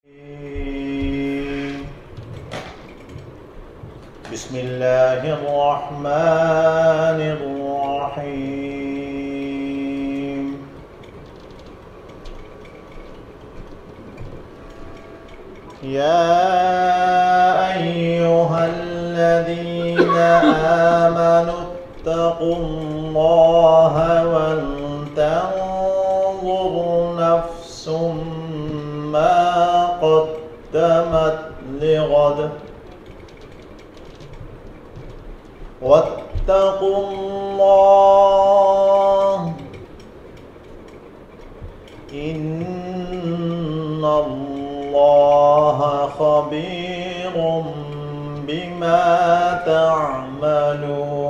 بسم الله الرحمن الرحيم يا أيها الذين آمنوا اتقوا الله ولتنظر نفس ما قدمت لغد واتقوا الله إن الله خبير بما تعملون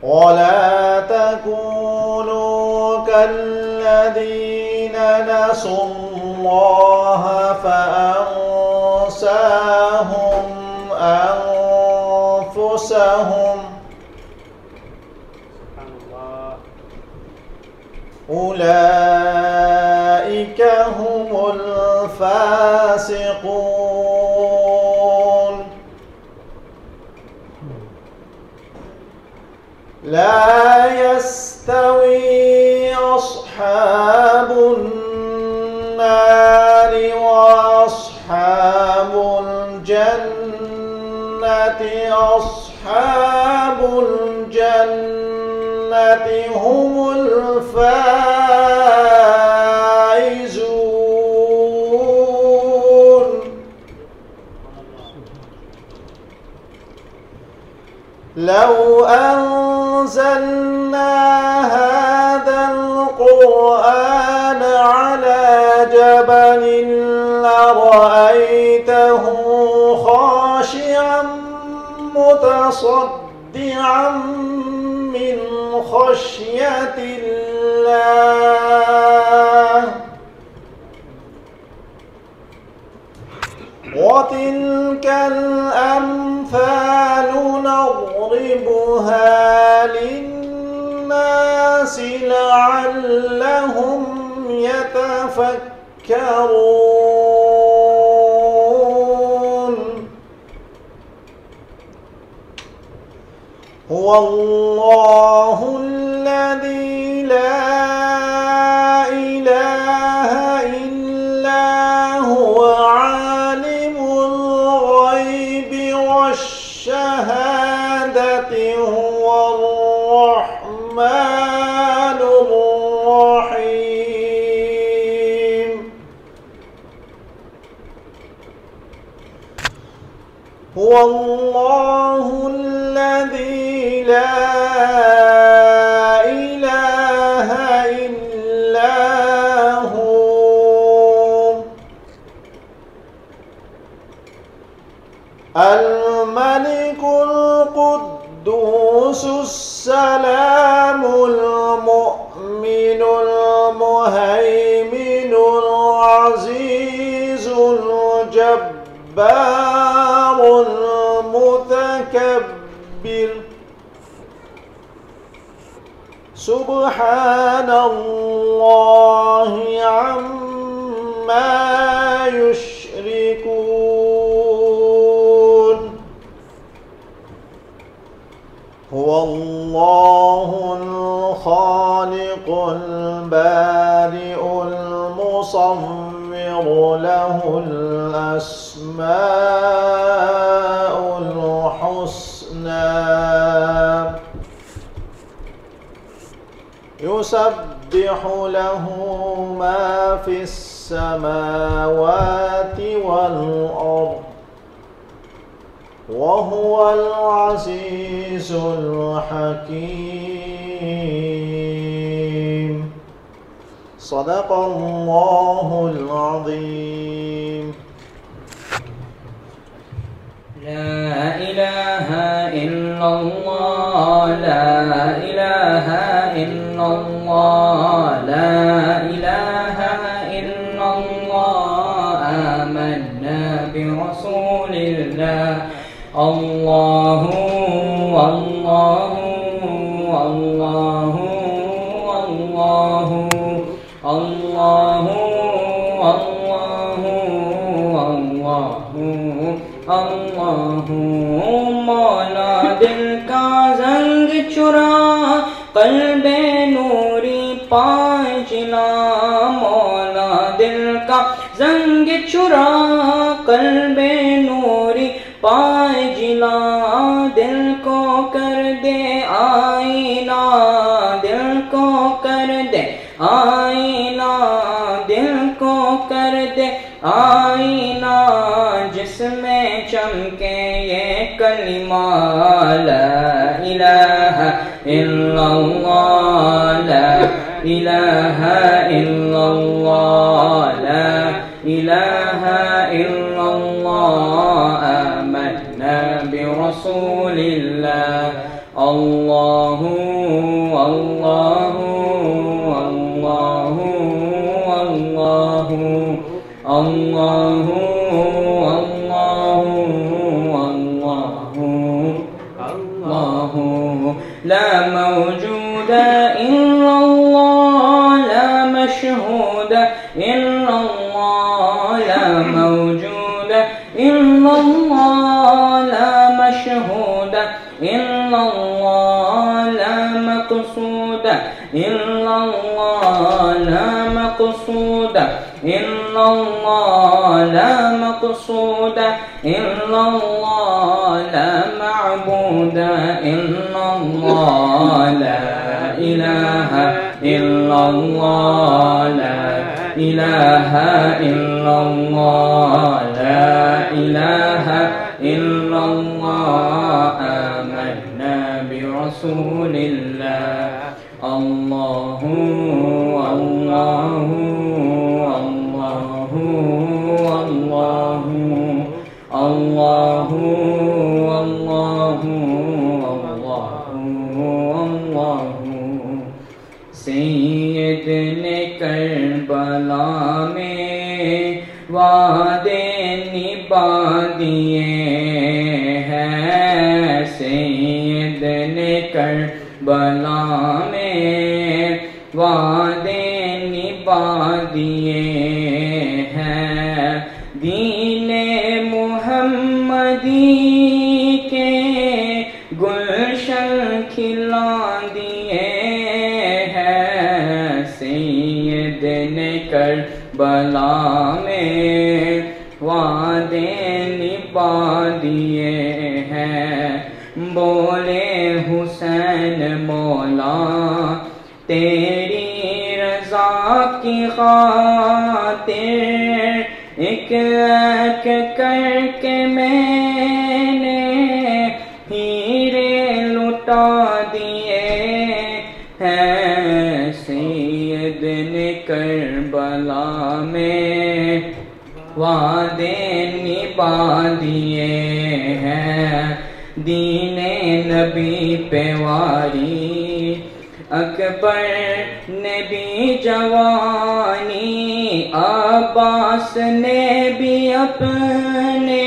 ولا تكونوا كالذين نسوا الله فأنساهم أنفسهم أولئك هم الفاسقون لا يستوي أصحاب النار وأصحاب الجنة أصحاب الجنة هم الفائزون لو أنزلنا هذا القرآن على جبل لرأيته خاشعا متصدعا من خشية الله وتلك الأمثال نضربها للناس لعلهم يتفكرون هو الله الذي لا إله إلا هو عالم الغيب والشهادة هو الرحمن الرحيم هو الله الذي لا إله إلا هو الملك القدوس السلام المؤمن المهيمن العزيز الجبار المتكبر سبحان الله عما يشركون هو الله الخالق البارئ المصور له الأسماء الحسنى يسبح له ما في السماوات والأرض وهو العزيز الحكيم صدق الله العظيم لا إله إلا الله لا إله إلا الله لا إله إلا الله آمنا برسول الله الله الله اللہ اللہ اللہ اللہ مولا دل کا زنگ چرا قلب نوری پائے جلا مولا دل کا زنگ چرا قلب نوری پائے جلا دل کو کر دے آئینہ دل کو کر دے آئینہ دل کو کر دے آئینہ جس میں چمکے یہ کلمہ لا الہ الا اللہ لا الہ الا اللہ لا الہ الا اللہ آمنا برسول اللہ اللہ اللہ اللہ اللہ اللہ اللہ لا موجود الا اللہ لا مشہود الا اللہ لا موجود الا اللہ لا مشہود الا اللہ لا مقصود الا اللہ لا مقصود الا اللہ لا مقصود الا اللہ لا معبود الا اللہ لا الہ الا اللہ لا الہ الا اللہ لا الہ الا اللہ آمنا برسول اللہ اللہ اللہ اللہ اللہ اللہ اللہ سید نے کربلا میں وعدے نبھا دیے ہیں سید نے کربلا میں وعدے نبھا دیے ہیں دین محمدی کے گلشن کھلا دیے ہیں سید نے کربلا میں وعدے نبھا دیے ہیں بولے حسین مولا تیری رضا کی خاطر ایک ایک کر کے میں نے ہیرے لٹا دیے ہیں سید نے کربلا میں وعدے نبھا دیے ہیں دین نبی پہ واری اکبر نے بھی جوانی عباس نے بھی اپنے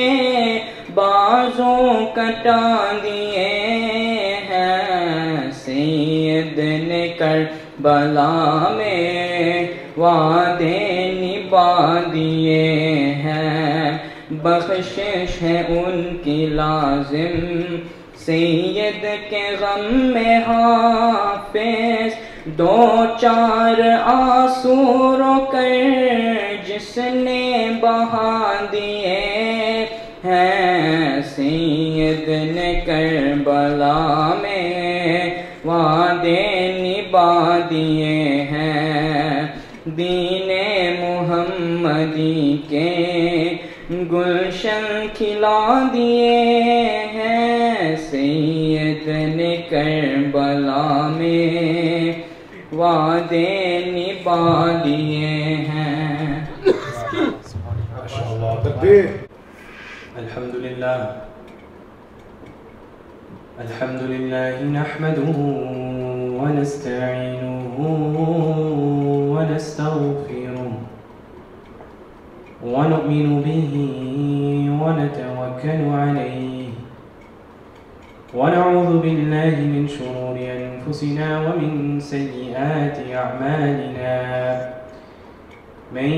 بازوں کٹا دیے ہیں سید نے کربلا میں وعدے نبھا دیے ہیں بخشش ہے ان کی لازم سید کے غم میں حافظ دو چار آنسو رو کر جس نے بہا دیے ہیں سید نے کربلا میں وعدے نبھا دیے ہیں دین محمدی کے گلشن کھلا دیے ہیں سید نے کربلا میں وعدے نبھا دیے ہیں الحمد لله نحمده ونستعينه ونستغفره ونؤمن به ونتوكل عليه ونعوذ بالله من شرور أنفسنا ومن سيئات أعمالنا من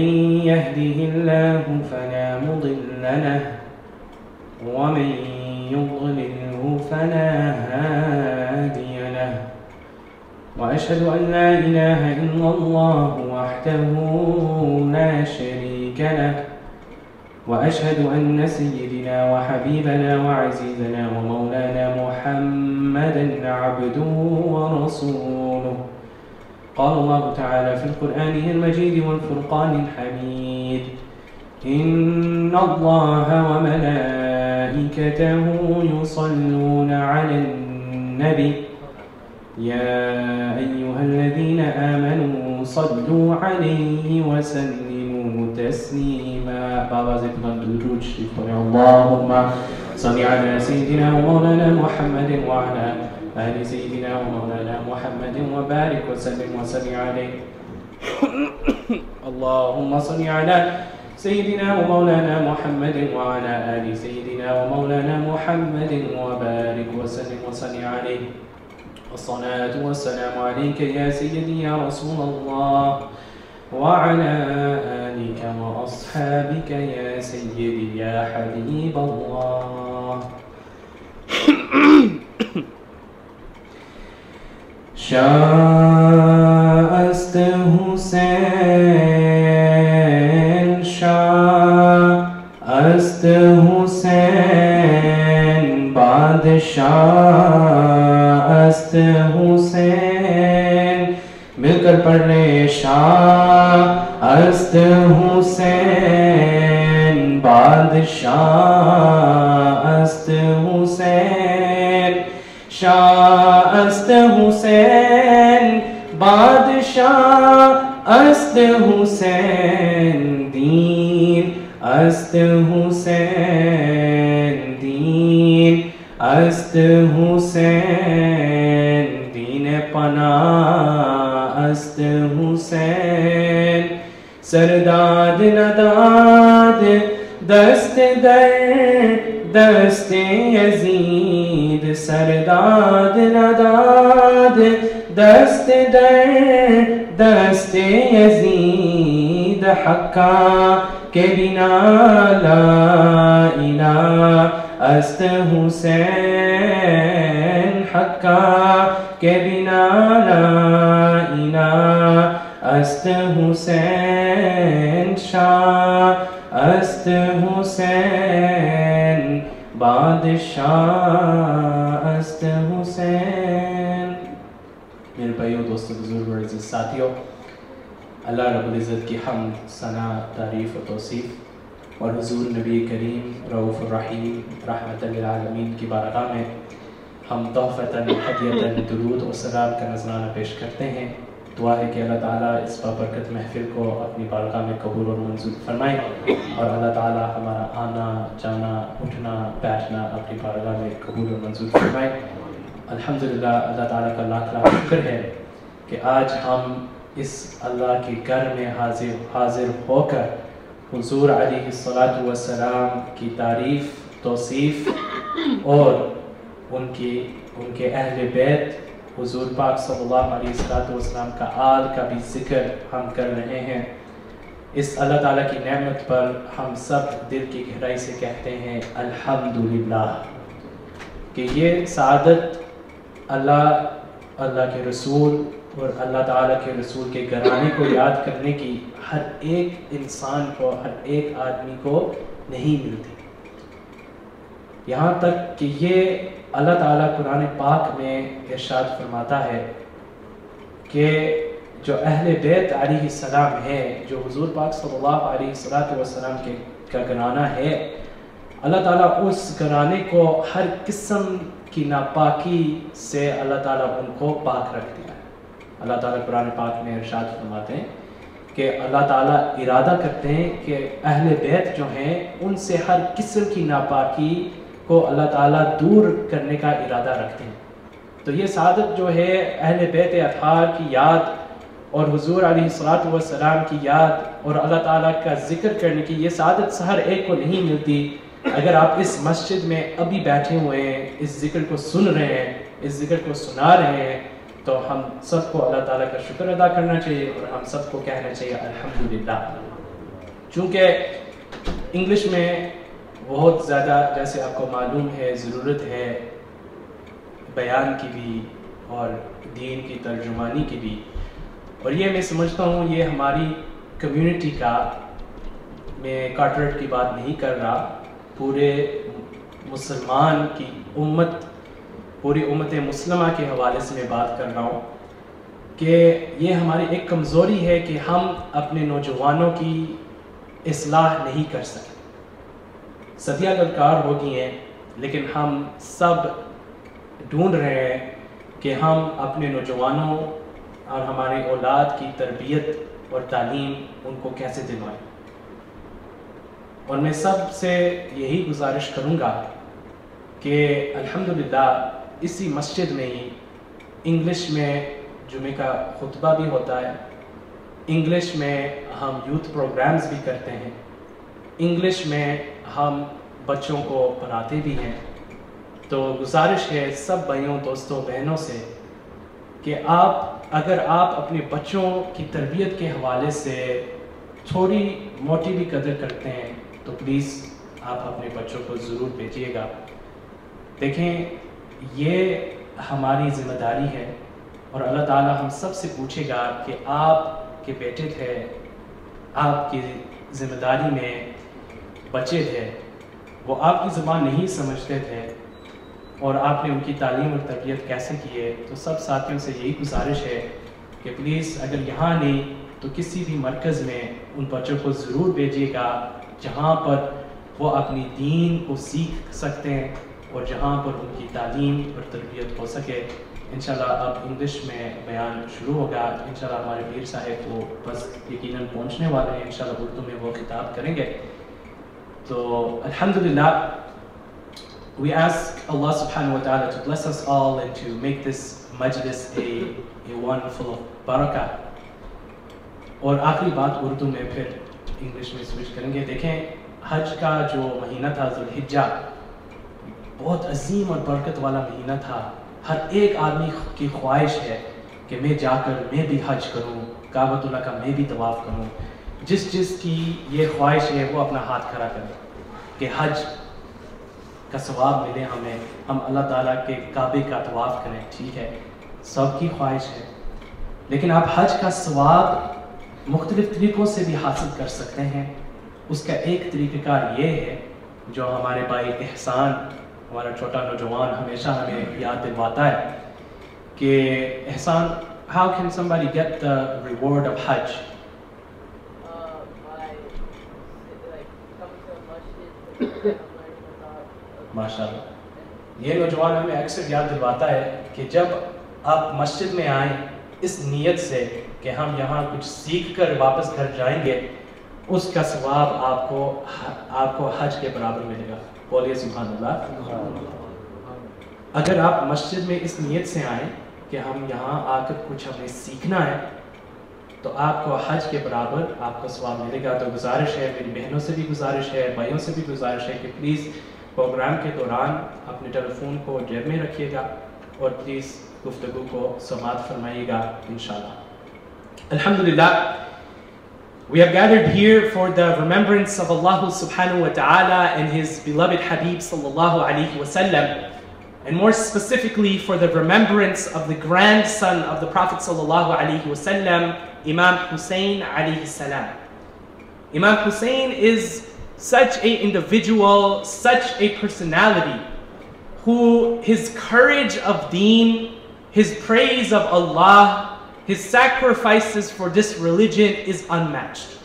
يهده الله فلا مضل له ومن يضلله فلا هادي له وأشهد أن لا إله إلا الله وحده لا شريك له وأشهد أن سيدنا وحبيبنا وعزيزنا ومولانا محمدا عبده ورسوله. قال الله تعالى في القرآن المجيد والفرقان الحميد إن الله وملائكته يصلون على النبي يا أيها الذين آمنوا صلوا عليه وسلموا تسليما. بابا زبنا درود شريف اللهم صل على سيدنا ومولانا محمد وعلى آل سيدنا ومولانا محمد وبارك وسلم عليه. اللهم صل على سيدنا ومولانا محمد وعلى آل سيدنا ومولانا محمد وبارك وسلم عليه. الصلاة والسلام عليك يا سيدي يا رسول الله وعلى آلك وأصحابك يا سيدي يا حبيب الله. شاست حسین شاست حسین بادشاہ است حسین. مل کر پڑھ لے. شاہ است حسین بادشاہ است حسین. شاہ است حسین بادشاہ است حسین. دین است حسین دین است حسین. دین پناہ است حسین. سرداد نداد دست در دست یزید. سرداد نداد دست در دست یزید. حقا کے بنا لا الہ است حسین. حقا کے بنا لا الہ است حسین. شاہ است حسین بادشاہ است حسین. میرے بھائیوں دوستوں بزرگوں اور عزیز ساتھیوں، اللہ رب العزت کی حمد ثنا تعریف و توصیف اور حضور نبی کریم رؤوف الرحیم رحمت للعالمین کی بارگاہ میں ہم تحفتاً ہدیتاً درود و سلام کا نذرانہ پیش کرتے ہیں. دعا ہے کہ اللہ تعالیٰ اس بابرکت محفل کو اپنی بارگاہ میں قبول اور منظور فرمائے اور اللہ تعالیٰ ہمارا آنا جانا اٹھنا بیٹھنا اپنی بارگاہ میں قبول اور منظور فرمائے. الحمدللہ اللہ تعالیٰ کا لاکھ لاکھ شکر ہے کہ آج ہم اس اللہ کے گھر میں حاضر ہو کر حضور علیہ السلام کی تعریف توصیف اور ان کے اہل بیت حضور پاک صلی اللہ علیہ وسلم کا آل کا بھی ذکر ہم کر رہے ہیں. اس اللہ تعالیٰ کی نعمت پر ہم سب دل کی گہرائی سے کہتے ہیں الحمدللہ کہ یہ سعادت اللہ کے رسول اور اللہ تعالیٰ کے رسول کے گھرانے کو یاد کرنے کی ہر ایک انسان کو ہر ایک آدمی کو نہیں ملتی. یہاں تک کہ یہ اللہ تعالیٰ قرآن پاک میں ارشاد فرماتا ہے کہ جو اہل بیت علیہ السلام ہے جو حضور پاک صلی اللہ علیہ وسلم کا گھرانہ ہے اللہ تعالیٰ اس گھرانے کو ہر قسم کی ناپاکی سے اللہ تعالیٰ ان کو پاک رکھ دیا ہے. اللہ تعالیٰ قرآن پاک میں ارشاد فرماتے ہیں کہ اللہ تعالیٰ ارادہ کرتے ہیں کہ اہل بیت جو ہیں ان سے ہر قسم کی ناپاکی کو اللہ تعالیٰ دور کرنے کا ارادہ رکھتے ہیں. تو یہ سعادت جو ہے اہل بیت اطہار کی یاد اور حضور علیہ السلام کی یاد اور اللہ تعالیٰ کا ذکر کرنے کی یہ سعادت ہر ایک کو نہیں ملتی اگر آپ اس مسجد میں ابھی بیٹھے ہوئے ہیں، اس ذکر کو سن رہے ہیں، اس ذکر کو سنا رہے ہیں، تو ہم سب کو اللہ تعالیٰ کا شکر ادا کرنا چاہیے اور ہم سب کو کہنا چاہیے الحمدللہ. چونکہ انگلش میں بہت زیادہ، جیسے آپ کو معلوم ہے، ضرورت ہے بیان کی بھی اور دین کی ترجمانی کی بھی، اور یہ میں سمجھتا ہوں یہ ہماری کمیونٹی کا، میں کارٹریٹ کی بات نہیں کر رہا، پورے مسلمان کی امت، پوری امت مسلمہ کے حوالے سے میں بات کر رہا ہوں کہ یہ ہماری ایک کمزوری ہے کہ ہم اپنے نوجوانوں کی اصلاح نہیں کر سکتے. صدیاں للکار ہو گئی ہیں، لیکن ہم سب ڈھونڈ رہے ہیں کہ ہم اپنے نوجوانوں اور ہمارے اولاد کی تربیت اور تعلیم ان کو کیسے دلوائیں. اور میں سب سے یہی گزارش کروں گا کہ الحمدللہ اسی مسجد میں ہی انگلش میں جمعہ کا خطبہ بھی ہوتا ہے، انگلش میں ہم یوتھ پروگرامز بھی کرتے ہیں، انگلش میں ہم بچوں کو پڑھاتے بھی ہیں. تو گزارش ہے سب بھائیوں، دوستوں، بہنوں سے کہ اگر آپ اپنے بچوں کی تربیت کے حوالے سے تھوڑی موٹی بھی قدر کرتے ہیں تو پلیز آپ اپنے بچوں کو ضرور بھیجیے گا. دیکھیں، یہ ہماری ذمہ داری ہے اور اللہ تعالیٰ ہم سب سے پوچھے گا کہ آپ کے بیٹے تھے، آپ کی ذمہ داری میں بچے تھے، وہ آپ کی زبان نہیں سمجھتے تھے اور آپ نے ان کی تعلیم اور تربیت کیسے کی ہے. تو سب ساتھیوں سے یہی گزارش ہے کہ پلیز اگر یہاں نہیں تو کسی بھی مرکز میں ان بچوں کو ضرور بھیجیے گا جہاں پر وہ اپنی دین کو سیکھ سکتے ہیں اور جہاں پر ان کی تعلیم اور تربیت ہو سکے. انشاءاللہ اب انگلش میں بیان شروع ہوگا. انشاءاللہ ہمارے پیر صاحب وہ بس یقیناً پہنچنے والے ہیں، انشاءاللہ اردو میں وہ خطاب کریں گے. تو الحمدللہ we ask Allah subhanahu wa ta'ala to bless us all and to make this majlis a one full of barakah. اور آخری بات اردو میں پھر انگلش میں سوئچ کریں گے. دیکھیں، حج کا جو مہینہ تھا ذوالحجہ، بہت عظیم اور برکت والا مہینہ تھا. ہر ایک آدمی کی خواہش ہے کہ میں جا کر میں بھی حج کروں، کعبۃ اللہ کا میں بھی طواف کروں. جس کی یہ خواہش ہے وہ اپنا ہاتھ کھڑا کرے کہ حج کا ثواب ملے ہمیں، ہم اللہ تعالیٰ کے کعبے کا طواف کریں. ٹھیک ہے، سب کی خواہش ہے، لیکن آپ حج کا ثواب مختلف طریقوں سے بھی حاصل کر سکتے ہیں. اس کا ایک طریقہ کار یہ ہے جو ہمارے بھائی احسان، ہمارا چھوٹا نوجوان ہمیشہ ہمیں یاد دلواتا ہے کہ احسان، how can somebody get the reward of Hajj? ماشاءاللہ، یہ نوجوان ہمیں اکثر یاد دلواتا ہے کہ جب آپ مسجد میں آئیں اس نیت سے کہ ہم یہاں کچھ سیکھ کر واپس گھر جائیں گے، اس کا ثواب آپ کو حج کے برابر ملے گا. بولیے سبحان اللہ. اگر آپ مسجد میں اس نیت سے آئیں کہ ہم یہاں آ کر کچھ ہمیں سیکھنا ہے تو آپ کو حج کے برابر آپ کو ثواب ملے گا. تو گزارش ہے، میری بہنوں سے بھی گزارش ہے، بھائیوں سے بھی گزارش ہے کہ پلیز پروگرام کے دوران اپنے ٹیلی فون کو جیب میں رکھیے گا اور پلیز گفتگو کو سماعت فرمائیے گا انشاءاللہ. Alhamdulillah, we have gathered here for the remembrance of Allah subhanahu wa ta'ala and His beloved Habib sallallahu alayhi wa sallam, and more specifically for the remembrance of the grandson of the Prophet sallallahu alayhi wa sallam, Imam Hussain alayhi salam. Imam Hussain is such an individual, such a personality who his courage of deen, his praise of Allah, his sacrifices for this religion is unmatched.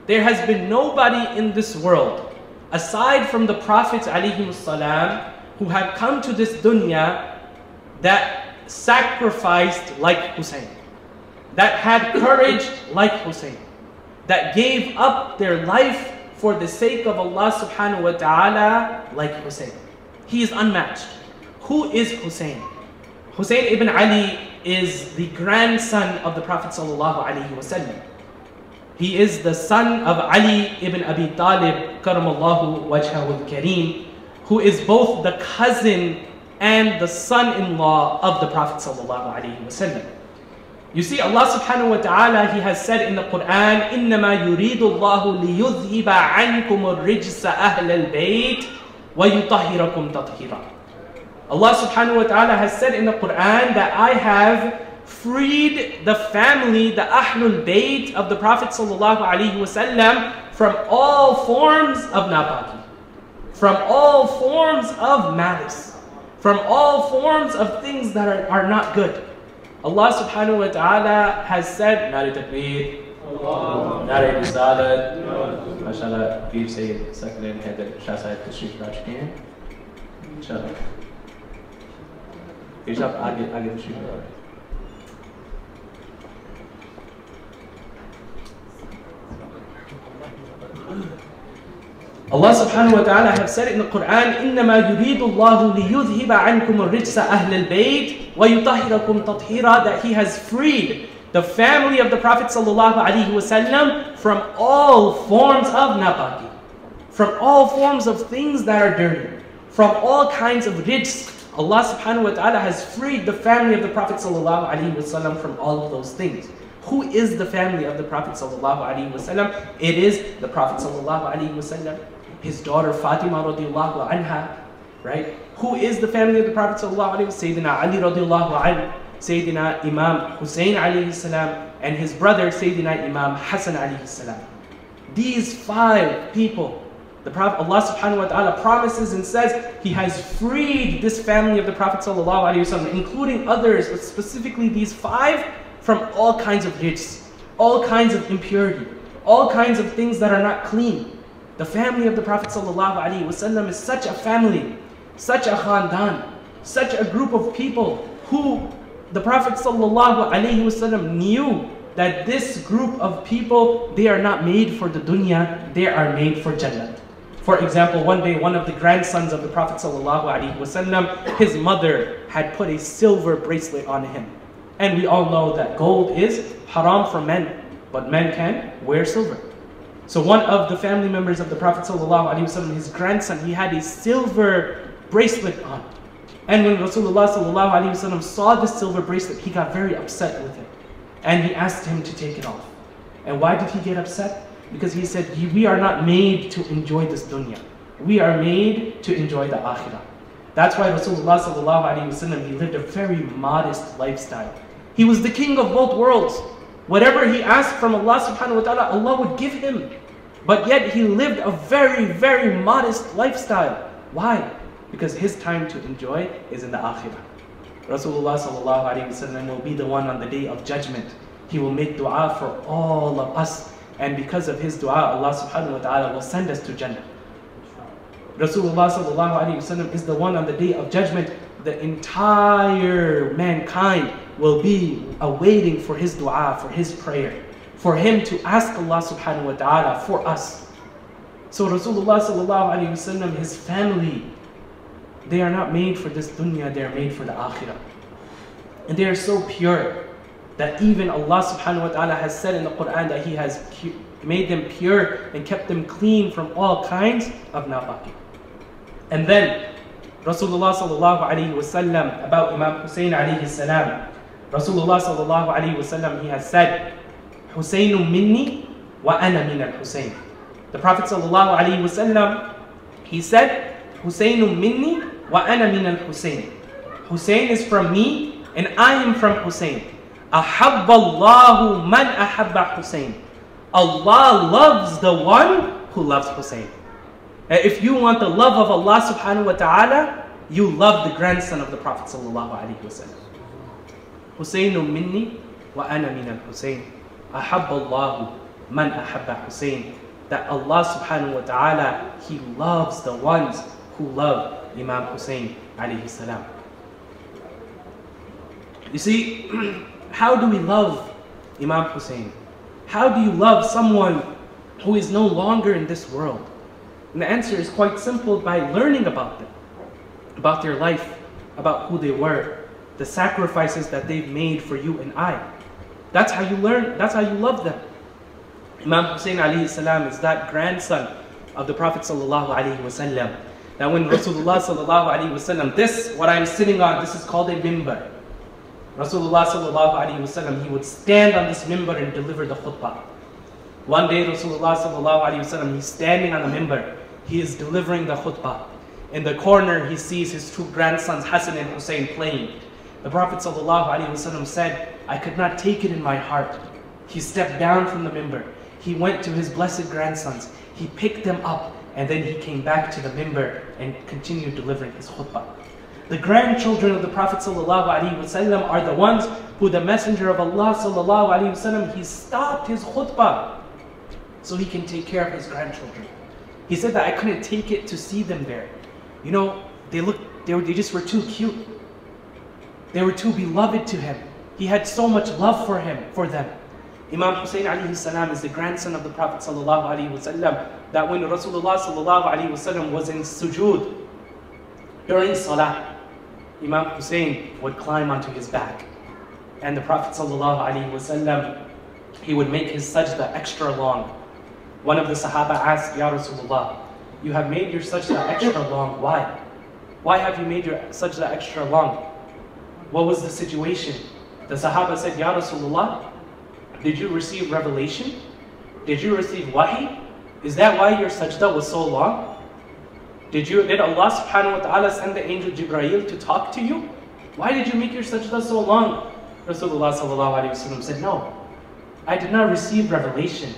There has been nobody in this world, aside from the Prophets alayhimus salam, who have come to this dunya that sacrificed like Hussein, that had courage like Hussein, that gave up their life for the sake of Allah subhanahu wa ta'ala like Hussein. He is unmatched. Who is Hussein? Hussein ibn Ali is the grandson of the Prophet sallallahu alaihi wasallam. He is the son of Ali ibn Abi Talib, karamallahu wajhahu al-kareem, who is both the cousin and the son-in-law of the Prophet sallallahu alaihi wasallam. You see, Allah subhanahu wa ta'ala, He has said in the Quran, إِنَّمَا يُرِيدُ اللَّهُ لِيُذْهِبَ عَنْكُمُ الرِّجْسَ أَهْلَ الْبَيْتِ وَيُطَهِّرَكُمْ تَطْهِيرًا. Allah subhanahu wa ta'ala has said in the Quran that I have freed the family, the Ahlul Bayt of the Prophet sallallahu alaihi wasallam, from all forms of napaki, from all forms of malice, from all forms of things that are not good. Allah subhanahu wa ta'ala has said, Nare Takbir, Nare Risalat, MashaAllah, Veer Sayyid Saklan Haidar Shah Sahib Tashrif la chuke hain. Inshallah. Veer Sahib, aage tashrif la. Allah subhanahu wa ta'ala have said in the Quran, إِنَّمَا يُرِيدُ اللَّهُ لِيُذْهِبَ عَنْكُمُ الرِّجْسَ أَهْلَ الْبَيْتِ وَيُطَهِّرَكُمْ تَطْهِيرًا, that He has freed the family of the Prophet sallallahu alaihi wasallam from all forms of napaki, from all forms of things that are dirty, from all kinds of rijs. Allah subhanahu wa ta'ala has freed the family of the Prophet sallallahu alaihi wasallam from all of those things. Who is the family of the Prophet sallallahu alaihi wasallam? It is the Prophet sallallahu alaihi wasallam, his daughter Fatima radiallahu anha, right? Who is the family of the Prophet sallallahu alaihi wasallam? Sayyidina Ali radiallahu anhu, Sayyidina Imam Hussain alayhi salam, and his brother Sayyidina Imam Hassan alayhi salam. These 5 people, the Prophet, Allah subhanahu wa ta'ala promises and says He has freed this family of the Prophet sallallahu alaihi wasallam, including others, but specifically these 5, from all kinds of rijs, all kinds of impurity, all kinds of things that are not clean. The family of the Prophet ﷺ is such a family, such a khandan, such a group of people who the Prophet ﷺ knew that this group of people, they are not made for the dunya, they are made for Jannah. For example, one day one of the grandsons of the Prophet ﷺ, his mother had put a silver bracelet on him. And we all know that gold is haram for men, but men can wear silver. So one of the family members of the Prophet ﷺ, his grandson, he had a silver bracelet on. And when Rasulullah ﷺ saw this silver bracelet, he got very upset with it. And he asked him to take it off. And why did he get upset? Because he said, we are not made to enjoy this dunya. We are made to enjoy the akhirah. That's why Rasulullah ﷺ, he lived a very modest lifestyle. He was the king of both worlds. Whatever he asked from Allah subhanahu wa ta'ala, Allah would give him. But yet he lived a very, very modest lifestyle. Why? Because his time to enjoy is in the akhirah. Rasulullah sallallahu alayhi wasallam will be the one on the day of judgment. He will make dua for all of us. And because of his dua, Allah subhanahu wa ta'ala will send us to Jannah. Rasulullah sallallahu alayhi wasallam is the one on the day of judgment. The entire mankind will be awaiting for his dua, for his prayer, for him to ask Allah subhanahu wa ta'ala for us. So Rasulullah sallallahu alayhi wasallam, his family, they are not made for this dunya, they are made for the akhirah. And they are so pure that even Allah subhanahu wa ta'ala has said in the Quran that He has made them pure and kept them clean from all kinds of napaki. And then Rasulullah sallallahu alayhi wasallam, about Imam Hussain alayhi salam, Rasulullah sallallahu alayhi wasallam, he has said, Husaynun minni wa ana min al-Husayn. The Prophet sallallahu alayhi wasallam, he said, Husaynun minni wa ana min al-Husayn. Hussein is from me and I am from Hussein. Ahabba Allahu man ahabba Hussein. Allah loves the one who loves Hussein. If you want the love of Allah subhanahu wa ta'ala, you love the grandson of the Prophet sallallahu alayhi wasallam. Husaynun minni wa ana min al-Husayn. Ahabba Allahu man ahabba Hussein. That Allah subhanahu wa ta'ala, He loves the ones who love Imam Hussain alayhi salam. You see, how do we love Imam Hussain? How do you love someone who is no longer in this world? And the answer is quite simple, by learning about them, about their life, about who they were, the sacrifices that they've made for you and I. That's how you learn, that's how you love them. Imam Hussain alayhi salam is that grandson of the Prophet sallallahu alaihi wasallam. That when Rasulullah sallallahu alaihi wasallam, this, what I'm sitting on, this is called a mimbar. Rasulullah sallallahu alaihi wasallam, he would stand on this mimbar and deliver the khutbah. One day Rasulullah sallallahu alaihi wasallam, he's standing on the mimbar. He is delivering the khutbah. In the corner, he sees his two grandsons, Hassan and Hussein, playing. The Prophet ﷺ said, I could not take it in my heart. He stepped down from the mimbar. He went to his blessed grandsons. He picked them up, and then he came back to the mimbar and continued delivering his khutbah. The grandchildren of the Prophet ﷺ are the ones who the Messenger of Allah ﷺ, he stopped his khutbah so he can take care of his grandchildren. He said that I couldn't take it to see them there. You know, they just were too cute. They were too beloved to him. He had so much love for them. Imam Hussain alayhi salam is the grandson of the Prophet sallallahu alaihi wasallam. That when Rasulullah sallallahu alaihi wasallam was in sujood during salah, Imam Hussain would climb onto his back, and the Prophet sallallahu alaihi wasallam, he would make his sajda extra long. One of the Sahaba asked, Ya Rasulullah, you have made your sajda extra long. Why? Why have you made your sajda extra long? What was the situation? The Sahaba said, Ya Rasulullah, did you receive revelation? Did you receive wahi? Is that why your sajda was so long? Did Allah subhanahu wa ta'ala send the angel Jibreel to talk to you? Why did you make your sajda so long? Rasulullah sallallahu alayhi wa sallam said, no, I did not receive revelation.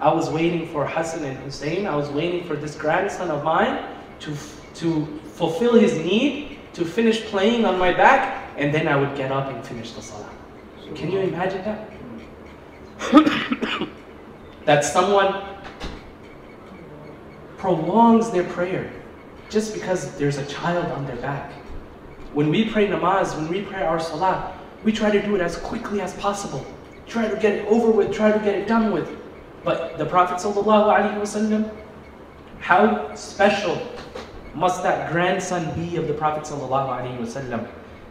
I was waiting for Hassan and Hussein. I was waiting for this grandson of mine to fulfill his need, to finish playing on my back, and then I would get up and finish the salah. Can you imagine that? That someone prolongs their prayer just because there's a child on their back. When we pray namaz, when we pray our salah, we try to do it as quickly as possible. Try to get it over with, try to get it done with. But the Prophet ﷺ, how special must that grandson be of the Prophet ﷺ,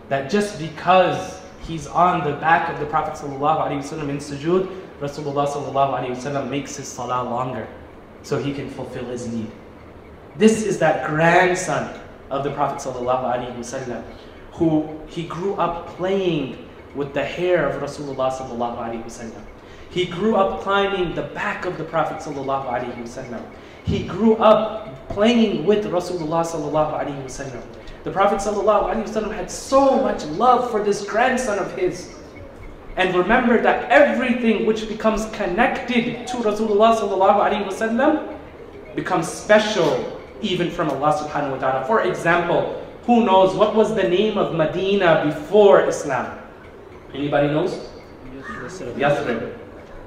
that just because he's on the back of the Prophet ﷺ in sujood, Rasulullah ﷺ makes his salah longer so he can fulfill his need. This is that grandson of the Prophet ﷺ, who he grew up playing with the hair of Rasulullah ﷺ. He grew up climbing the back of the Prophet ﷺ. He grew up playing with Rasulullah ﷺ. The Prophet ﷺ had so much love for this grandson of his. And remember that everything which becomes connected to Rasulullah ﷺ becomes special even from Allah subhanahu wa ta'ala. For example, who knows what was the name of Medina before Islam? Anybody knows? Yathrib.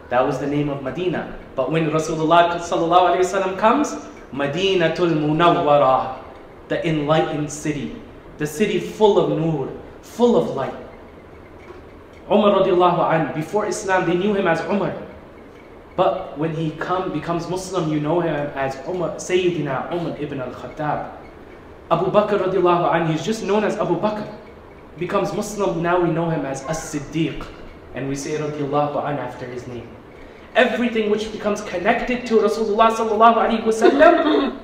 That was the name of Medina. But when Rasulullah sallallahu alayhi wa sallam comes, Madinatul Munawwara, the enlightened city, the city full of nur, full of light. Umar radiallahu anhu, before Islam they knew him as Umar. But when he becomes Muslim, you know him as Umar, Sayyidina Umar ibn al-Khattab. Abu Bakr radiallahu anhu, he's just known as Abu Bakr. Becomes Muslim, now we know him as As-Siddiq. And we say radiallahu anhu after his name. Everything which becomes connected to Rasulullah sallallahu alaihi wasallam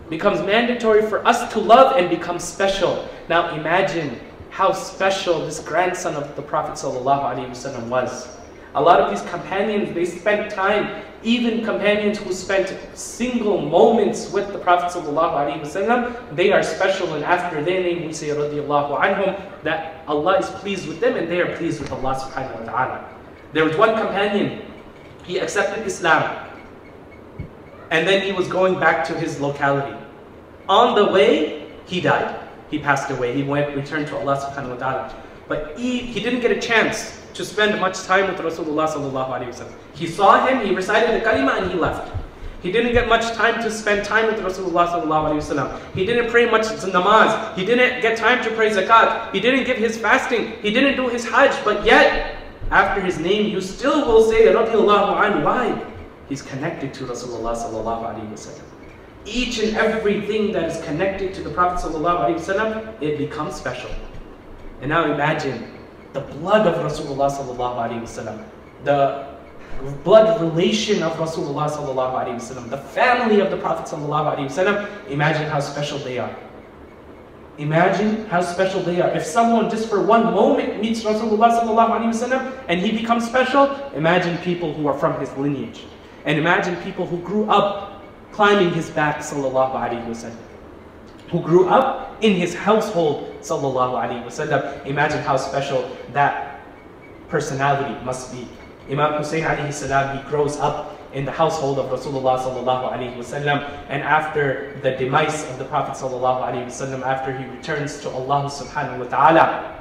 becomes mandatory for us to love and becomes special. Now imagine how special this grandson of the Prophet sallallahu alaihi wasallam was. A lot of these companions, they spent time, even companions who spent single moments with the Prophet sallallahu alaihi wasallam, they are special, and after their name we say radiallahu anhum, that Allah is pleased with them and they are pleased with Allah subhanahu wa ta'ala. There was one companion, he accepted Islam, and then he was going back to his locality. On the way, he died. He passed away. He returned to Allah subhanahu wa ta'ala. But he didn't get a chance to spend much time with Rasulullah sallallahu alaihi wasallam. He saw him, he recited the kalima, and he left. He didn't get much time to spend time with Rasulullah sallallahu alaihi wasallam. He didn't pray much namaz. He didn't get time to pray zakat. He didn't give his fasting. He didn't do his hajj. But yet, after his name, you still will say radiallahu anhu. Why? He's connected to Rasulullah sallallahu alaihi wasallam. Each and everything that is connected to the Prophet sallallahu alaihi wasallam, it becomes special. And now imagine the blood of Rasulullah sallallahu alaihi wasallam, the blood relation of Rasulullah sallallahu alaihi wasallam, the family of the Prophet sallallahu alaihi wasallam, imagine how special they are. Imagine how special they are. If someone just for one moment meets Rasulullah sallallahu alaihi wasallam and he becomes special, imagine people who are from his lineage. And imagine people who grew up climbing his back sallallahu alaihi wasallam, who grew up in his household sallallahu alaihi wasallam. Imagine how special that personality must be. Imam Hussain alayhi salam, he grows up in the household of Rasulullah sallallahu alaihi wasallam, and after the demise of the Prophet sallallahu alaihi wasallam, after he returns to Allah subhanahu wa ta'ala,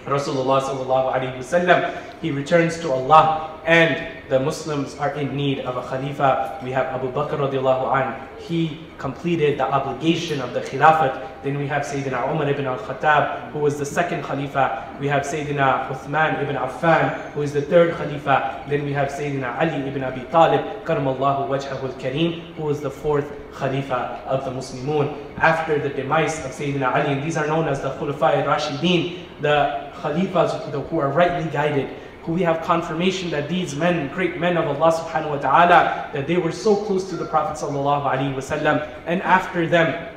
Rasulullah sallallahu alaihi wasallam, he returns to Allah, and the Muslims are in need of a Khalifa. We have Abu Bakr radiallahu anh, he completed the obligation of the Khilafat. Then we have Sayyidina Umar ibn al-Khattab, who was the second Khalifa. We have Sayyidina Uthman ibn Affan, who is the third Khalifa. Then we have Sayyidina Ali ibn Abi Talib, karamallahu wajhahu al-kareem, who was the fourth Khalifa of the Muslimun. After the demise of Sayyidina Ali, and these are known as the Khulafa al-Rashidin, the Khalifas who are rightly guided, who we have confirmation that these men, great men of Allah subhanahu wa ta'ala, that they were so close to the Prophet sallallahu alaihi wasallam. And after them,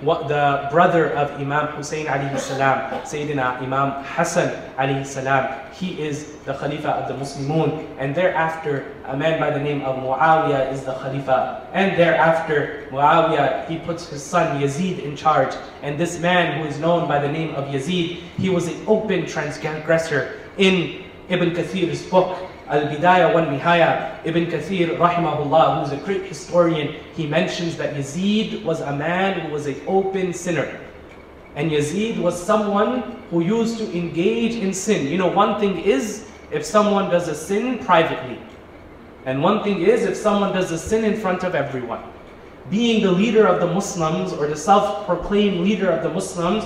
what the brother of Imam Hussain alayhi salam, Sayyidina Imam Hassan alayhi salam, he is the Khalifa of the Muslimun. And thereafter, a man by the name of Muawiyah is the Khalifa. And thereafter, Muawiyah, he puts his son Yazid in charge. And this man who is known by the name of Yazid, he was an open transgressor. In Ibn Kathir's book, Al-Bidayah wal-Nihaya, Ibn Kathir rahimahullah, who is a great historian, he mentions that Yazid was a man who was an open sinner. And Yazid was someone who used to engage in sin. You know, one thing is if someone does a sin privately. And one thing is if someone does a sin in front of everyone. Being the leader of the Muslims, or the self-proclaimed leader of the Muslims,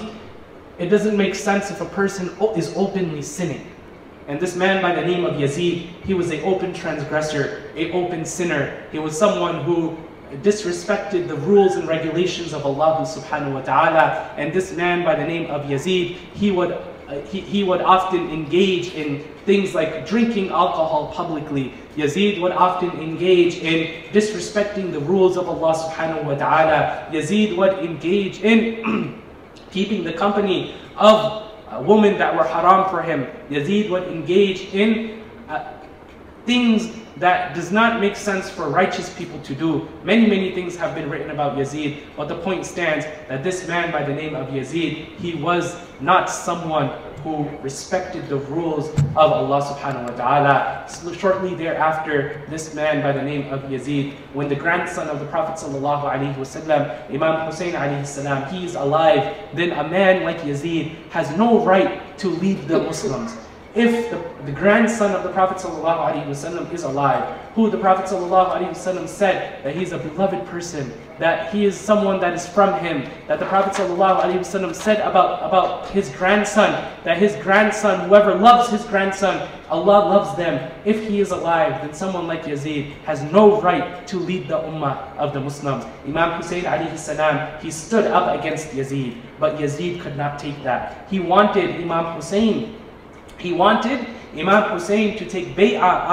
it doesn't make sense if a person is openly sinning. And this man by the name of Yazid, he was an open transgressor, an open sinner. He was someone who disrespected the rules and regulations of Allah subhanahu wa ta'ala. And this man by the name of Yazid, he would often engage in things like drinking alcohol publicly. Yazid would often engage in disrespecting the rules of Allah subhanahu wa ta'ala. Yazid would engage in keeping the company of women that were haram for him. Yazid would engage in things that does not make sense for righteous people to do. Many things have been written about Yazid, but the point stands that this man by the name of Yazid, he was not someone who respected the rules of Allah subhanahu wa ta'ala. So shortly thereafter, this man by the name of Yazid, when the grandson of the Prophet sallallahu alaihi wasallam, Imam Hussain alayhi salam, he is alive, then a man like Yazid has no right to lead the Muslims. If the grandson of the Prophet ﷺ is alive, who the Prophet ﷺ said that he's a beloved person, that he is someone that is from him, that the Prophet ﷺ said about his grandson, that his grandson, whoever loves his grandson, Allah loves them. If he is alive, then someone like Yazid has no right to lead the ummah of the Muslims. Imam Hussain alayhi salam, he stood up against Yazid, but Yazid could not take that. He wanted Imam Hussain to take bay'ah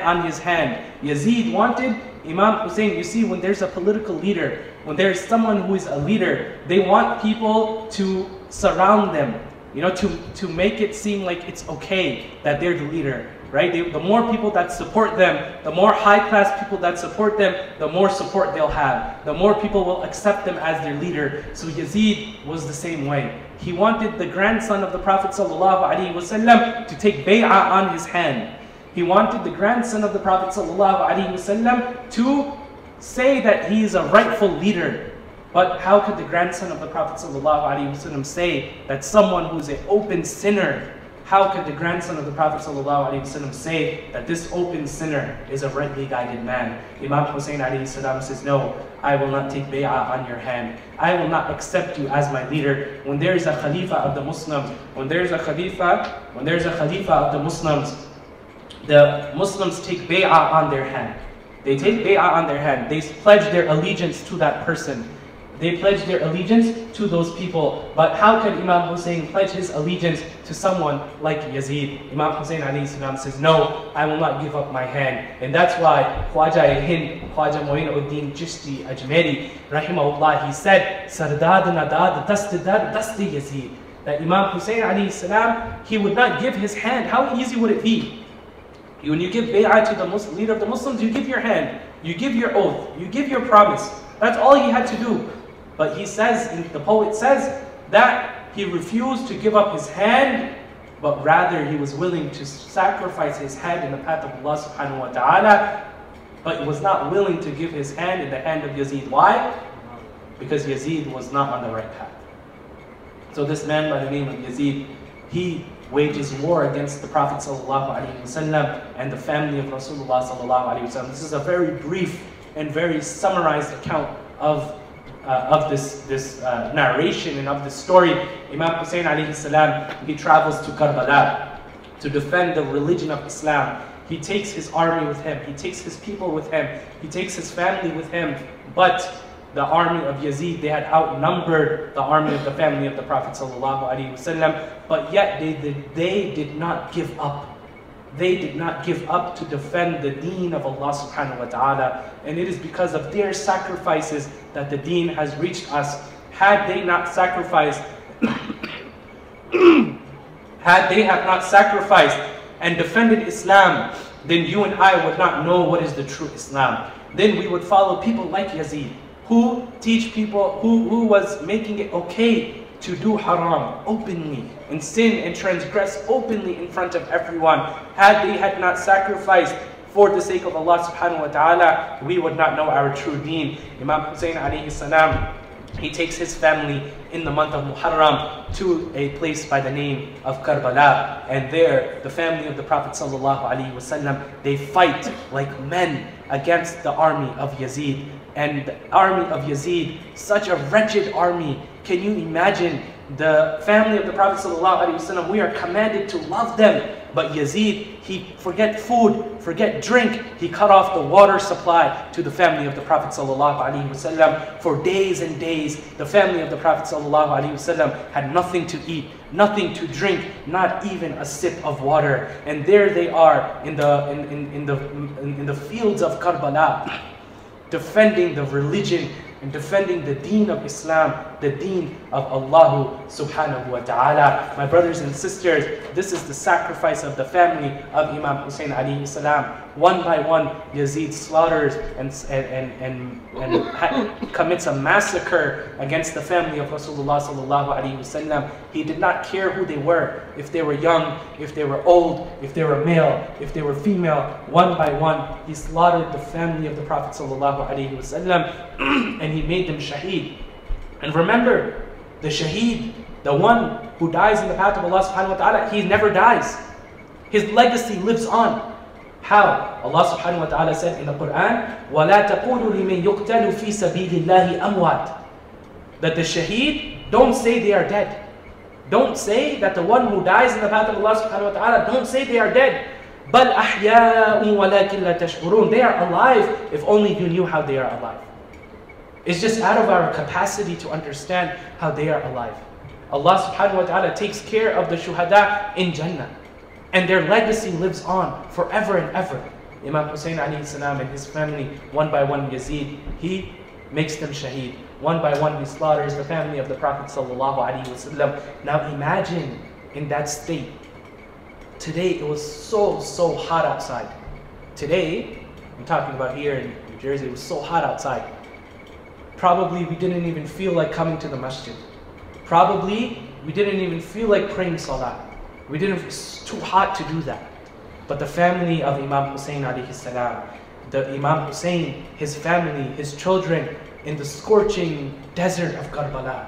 on his hand. Yazid wanted Imam Hussain. You see, when there's a political leader, when there's someone who is a leader, they want people to surround them, you know, to make it seem like it's okay that they're the leader, right? The more people that support them, the more high-class people that support them, the more support they'll have. The more people will accept them as their leader. So Yazid was the same way. He wanted the grandson of the Prophet ﷺ to take bay'ah on his hand. He wanted the grandson of the Prophet ﷺ to say that he is a rightful leader. But how could the grandson of the Prophet ﷺ say that someone who is an open sinner, how could the grandson of the Prophet ﷺ say that this open sinner is a rightly guided man? Imam Hussain ﷺ says, no, I will not take bay'ah on your hand. I will not accept you as my leader. When there is a Khalifa of the Muslims, when there is a Khalifa of the Muslims take bay'ah on their hand. They take bay'ah on their hand. They pledge their allegiance to that person. They pledged their allegiance to those people. But how could Imam Hussain pledge his allegiance to someone like Yazid? Imam Hussain alayhi salam says, no, I will not give up my hand. And that's why Khwaja Hind, Khwaja Mu'inuddin Chishti Ajmeri, rahimahullah, he said, Sardad nadad dastidad dasti Yazid. That Imam Hussain alayhi salam, he would not give his hand. How easy would it be? When you give bay'ah to the leader of the Muslims, you give your hand, you give your oath, you give your promise. That's all he had to do. But he says, the poet says, that he refused to give up his hand, but rather he was willing to sacrifice his hand in the path of Allah subhanahu wa ta'ala, but he was not willing to give his hand in the hand of Yazid. Why? Because Yazid was not on the right path. So this man by the name of Yazid, he wages war against the Prophet sallallahu alaihi wasallam and the family of Rasulullah sallallahu alaihi wasallam. This is a very brief and very summarized account of this narration and of this story. Imam Hussain alayhi salam, he travels to Karbala to defend the religion of Islam. He takes his army with him, he takes his people with him, he takes his family with him, but the army of Yazid, they had outnumbered the army of the family of the Prophet sallallahu alaihi wasallam, but yet they did not give up. They did not give up to defend the deen of Allah subhanahu wa ta'ala. And it is because of their sacrifices that the deen has reached us. Had they not sacrificed, had they have not sacrificed and defended Islam, then you and I would not know what is the true Islam. Then we would follow people like Yazid, who teach people, who was making it okay to do haram openly and sin and transgress openly in front of everyone. Had they had not sacrificed for the sake of Allah subhanahu wa ta'ala, we would not know our true deen. Imam Hussain alayhi salam, he takes his family in the month of Muharram to a place by the name of Karbala, and there the family of the Prophet sallallahu alaihi wasallam, they fight like men against the army of Yazid. And the army of Yazid, such a wretched army. Can you imagine the family of the Prophet ﷺ? We are commanded to love them. But Yazid, he forget food, forget drink. He cut off the water supply to the family of the Prophet ﷺ. For days and days, the family of the Prophet ﷺ had nothing to eat, nothing to drink, not even a sip of water. And there they are in the fields of Karbala, defending the religion and defending the deen of Islam, the deen of Allah subhanahu wa ta'ala. My brothers and sisters, this is the sacrifice of the family of Imam Hussain alayhi salam. One by one, Yazid slaughters and commits a massacre against the family of Rasulullah sallallahu alaihi wasallam. He did not care who they were, if they were young, if they were old, if they were male, if they were female. One by one, he slaughtered the family of the Prophet sallallahu alaihi wasallam, and he made them shaheed. And remember, the shaheed, the one who dies in the path of Allah subhanahu wa ta'ala, he never dies. His legacy lives on. How? Allah subhanahu wa ta'ala said in the Quran, وَلَا تَقُولُوا لِمَنْ يُقْتَلُ فِي سَبِيلِ اللَّهِ أَمْوَاتٍ. That the shaheed, don't say they are dead. Don't say that the one who dies in the path of Allah subhanahu wa ta'ala, don't say they are dead. بَلْ أَحْيَاءٌ وَلَكِنْ لَا تَشْعُرُونَ. They are alive, if only you knew how they are alive. It's just out of our capacity to understand how they are alive. Allah subhanahu wa ta'ala takes care of the shuhada in Jannah. And their legacy lives on forever and ever. Imam Hussain alayhi salam and his family, one by one, Yazid, he makes them shaheed. One by one, he slaughters the family of the Prophet sallallahu alaihi wasallam. Now imagine in that state. Today, it was so hot outside. Today, I'm talking about here in New Jersey, it was so hot outside. Probably we didn't even feel like coming to the masjid. Probably we didn't even feel like praying salah. It's too hot to do that. But the family of Imam Hussain alayhi salam, the Imam Hussain, his family, his children, in the scorching desert of Karbala,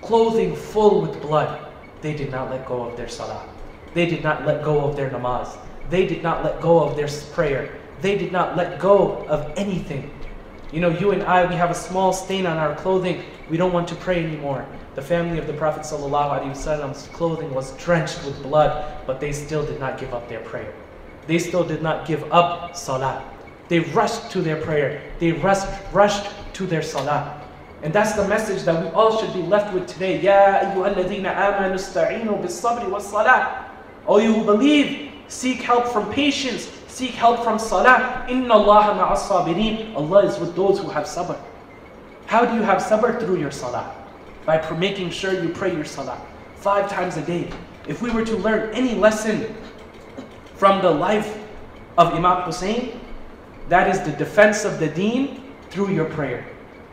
clothing full with blood, they did not let go of their salah. They did not let go of their namaz. They did not let go of their prayer. They did not let go of anything. You know, you and I, we have a small stain on our clothing. We don't want to pray anymore. The family of the Prophet ﷺ's clothing was drenched with blood, but they still did not give up their prayer. They still did not give up salah. They rushed to their prayer. They rushed to their salah. And that's the message that we all should be left with today. Ya ayyuhalladhina amanu ista'inu bis-sabri was-salah. O you who believe, seek help from patience, seek help from salah. Inna Allaha ma'as-sabirin. Allah is with those who have sabr. How do you have sabr? Through your salah. By making sure you pray your salah 5 times a day. If we were to learn any lesson from the life of Imam Hussain, that is the defense of the deen through your prayer.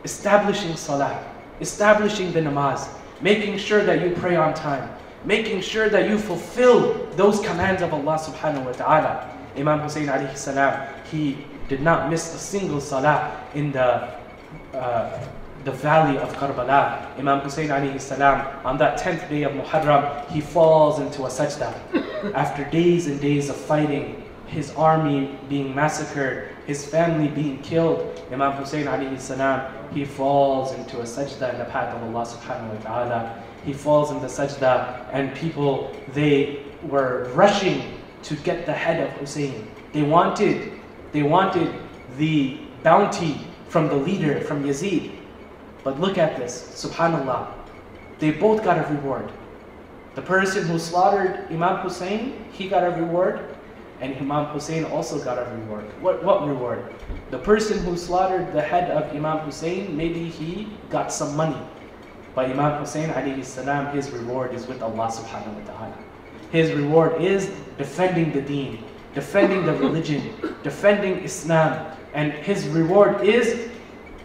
Establishing salah, establishing the namaz, making sure that you pray on time, making sure that you fulfill those commands of Allah subhanahu wa ta'ala. Imam Hussain alayhi salam, he did not miss a single salah in the valley of Karbala. Imam Hussain alayhi salam, on that 10th day of Muharram, he falls into a sajda. After days and days of fighting, his army being massacred, his family being killed, Imam Hussain alayhi salam, he falls into a sajda in the path of Allah subhanahu wa ta'ala. He falls in the sajda, and people, they were rushing to get the head of Hussein. They wanted the bounty from the leader, from Yazid. But look at this, subhanallah. They both got a reward. The person who slaughtered Imam Hussain, he got a reward, and Imam Hussain also got a reward. What reward? The person who slaughtered the head of Imam Hussain, maybe he got some money. But Imam Hussain alayhi salam, his reward is with Allah subhanahu wa ta'ala. His reward is defending the deen, defending the religion, defending Islam. And his reward is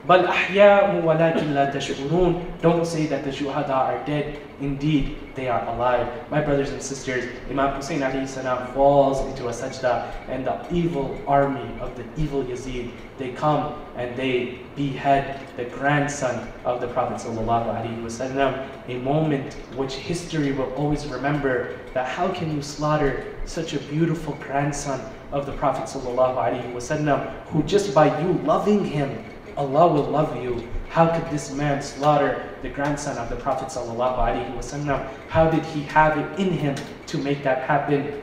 بَلْ أَحْيَاءٌ وَلَكِنْ لَا تَشْعُرُونَ. Don't say that the shuhada are dead. Indeed, they are alive. My brothers and sisters, Imam Hussain alayhi salam falls into a sajda, and the evil army of the evil Yazid, they come and they behead the grandson of the Prophet sallallahu alaihi wasallam. A moment which history will always remember, that how can you slaughter such a beautiful grandson of the Prophet sallallahu alaihi wasallam, who just by you loving him, Allah will love you. How could this man slaughter the grandson of the Prophet sallallahu alaihi wasallam? How did he have it in him to make that happen?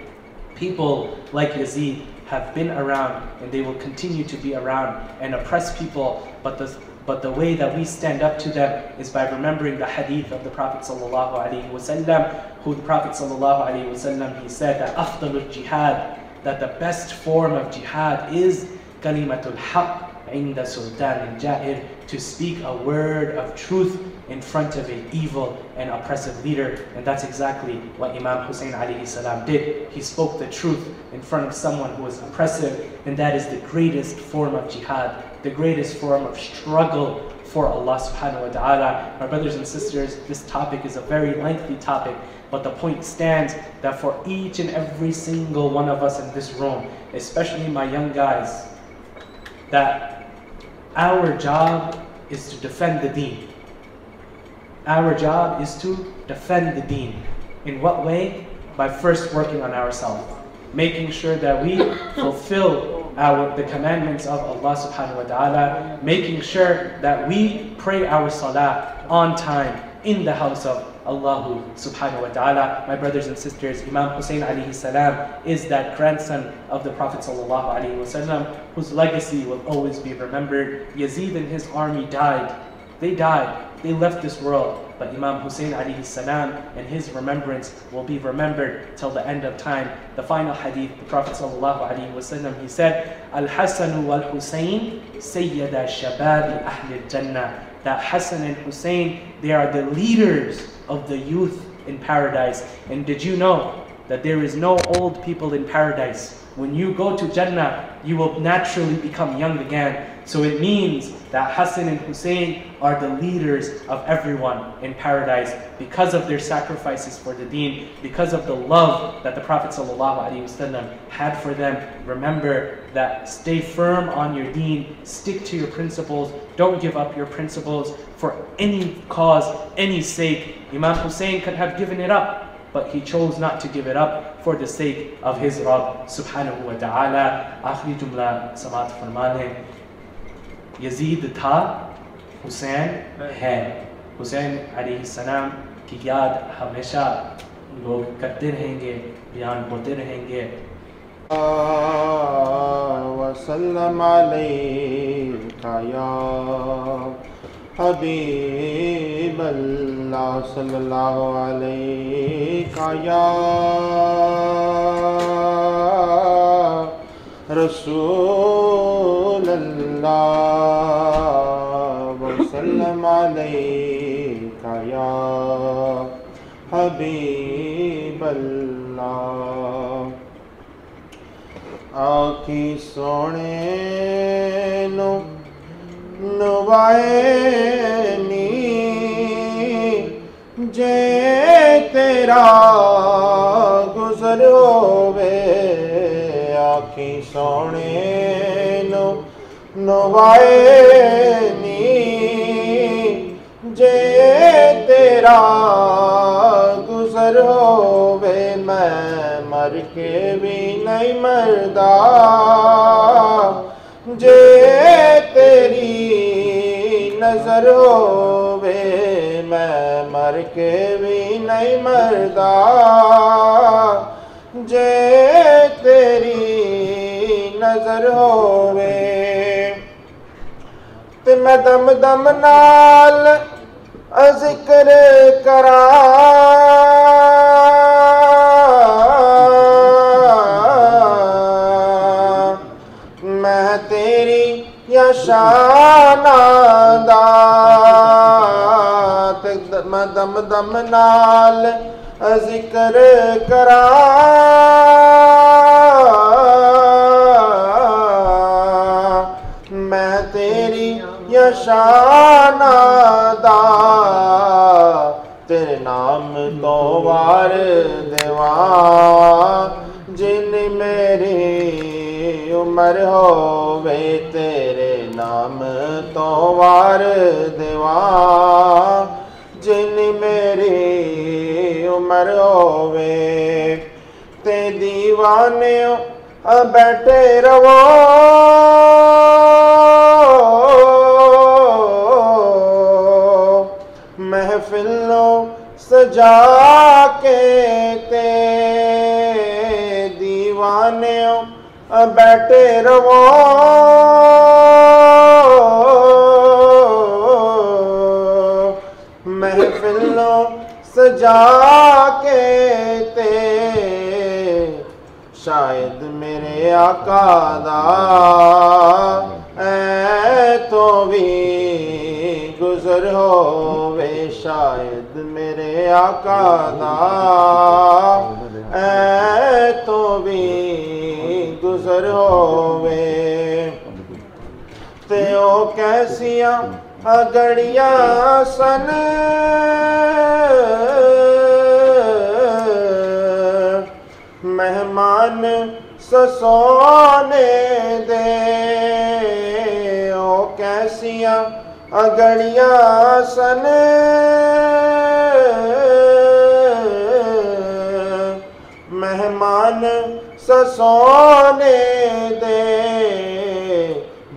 People like Yazid have been around, and they will continue to be around and oppress people, but the way that we stand up to them is by remembering the hadith of the Prophet sallallahu alaihi wasallam, who the Prophet sallallahu alaihi wasallam, he said that afdalul jihad, that the best form of jihad is kalimatul haqq inda sultan al-ja'ir, to speak a word of truth in front of an evil and oppressive leader. And that's exactly what Imam Hussain alayhi salam did. He spoke the truth in front of someone who was oppressive, and that is the greatest form of jihad, the greatest form of struggle for Allah subhanahu wa ta'ala. My brothers and sisters, this topic is a very lengthy topic, but the point stands that for each and every single one of us in this room, especially my young guys, that our job is to defend the deen. Our job is to defend the deen. In what way? By first working on ourselves, making sure that we fulfill the commandments of Allah subhanahu wa ta'ala, making sure that we pray our salah on time in the house of Allah subhanahu wa ta'ala. My brothers and sisters, Imam Hussain alayhi salam is that grandson of the Prophet sallallahu alayhi wasallam, whose legacy will always be remembered. Yazid and his army died. They died. They left this world. But Imam Hussain alayhi salam and his remembrance will be remembered till the end of time. The final hadith, the Prophet sallallahu alayhi wasallam, he said, Al-Hasan wal-Hussain sayyada shababi ahli al-Jannah. That Hassan and Hussein, they are the leaders of the youth in paradise. And did you know that there is no old people in paradise? When you go to Jannah, you will naturally become young again. So it means that Hassan and Hussein are the leaders of everyone in paradise because of their sacrifices for the deen, because of the love that the Prophet ﷺ had for them. Remember that stay firm on your deen, stick to your principles, don't give up your principles for any cause, any sake. Imam Hussain could have given it up, but he chose not to give it up for the sake of his Rabb subhanahu wa ta'ala. Akhri jumla samat farmane. Yazid tha, Hussain hai. Hussain alayhi salam ki yaad hamesha log karte rahenge, bayan hote rahenge. Wa sallam alayka ya حبیب اللہ صلی اللہ علیہ یا رسول اللہ وسلم علیک یا حبیب اللہ آکھی سونے نو نوائنی جے تیرا گزر ہووے آکھی سونے نو نوائنی جے تیرا گزر ہووے میں مر کے بھی نہیں مردا جے تیری نظر ہووے میں مر کے بھی نہیں مردا جے تیری نظر ہووے تے میں دم دم نال ذکر کراں میں تیری یا شان دا میں دم دم نال ذکر کراں میں تیری یا شان دا تیرے نام تو وار دیوان جن میری عمر ہووے تیرے نام تو وار دیوان جن میری عمر ہووے تے دیوانے بیٹھے رہو محفلوں سجا کے تے دیوانے بیٹھے رہو محفلوں سجا کے تے شاید میرے آقا دا اے تو بھی گزر ہووے شاید میرے آقا دا اے تو بھی گزر ہووے تے او کیسیاں گھڑیاں سن مہمان سسونے دے او کیسیاں گھڑیاں سن مہمان سسونے دے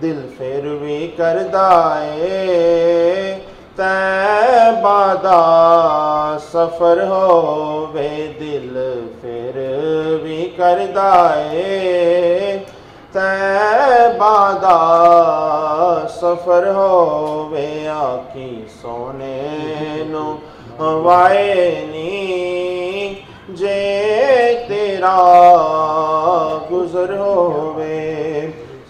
دل پھر بھی کردہ اے طیبہ دا سفر ہووے دل پھر بھی کردہ اے طیبہ دا سفر ہووے آکھی سونے نو وائنی جے تیرا گزر ہووے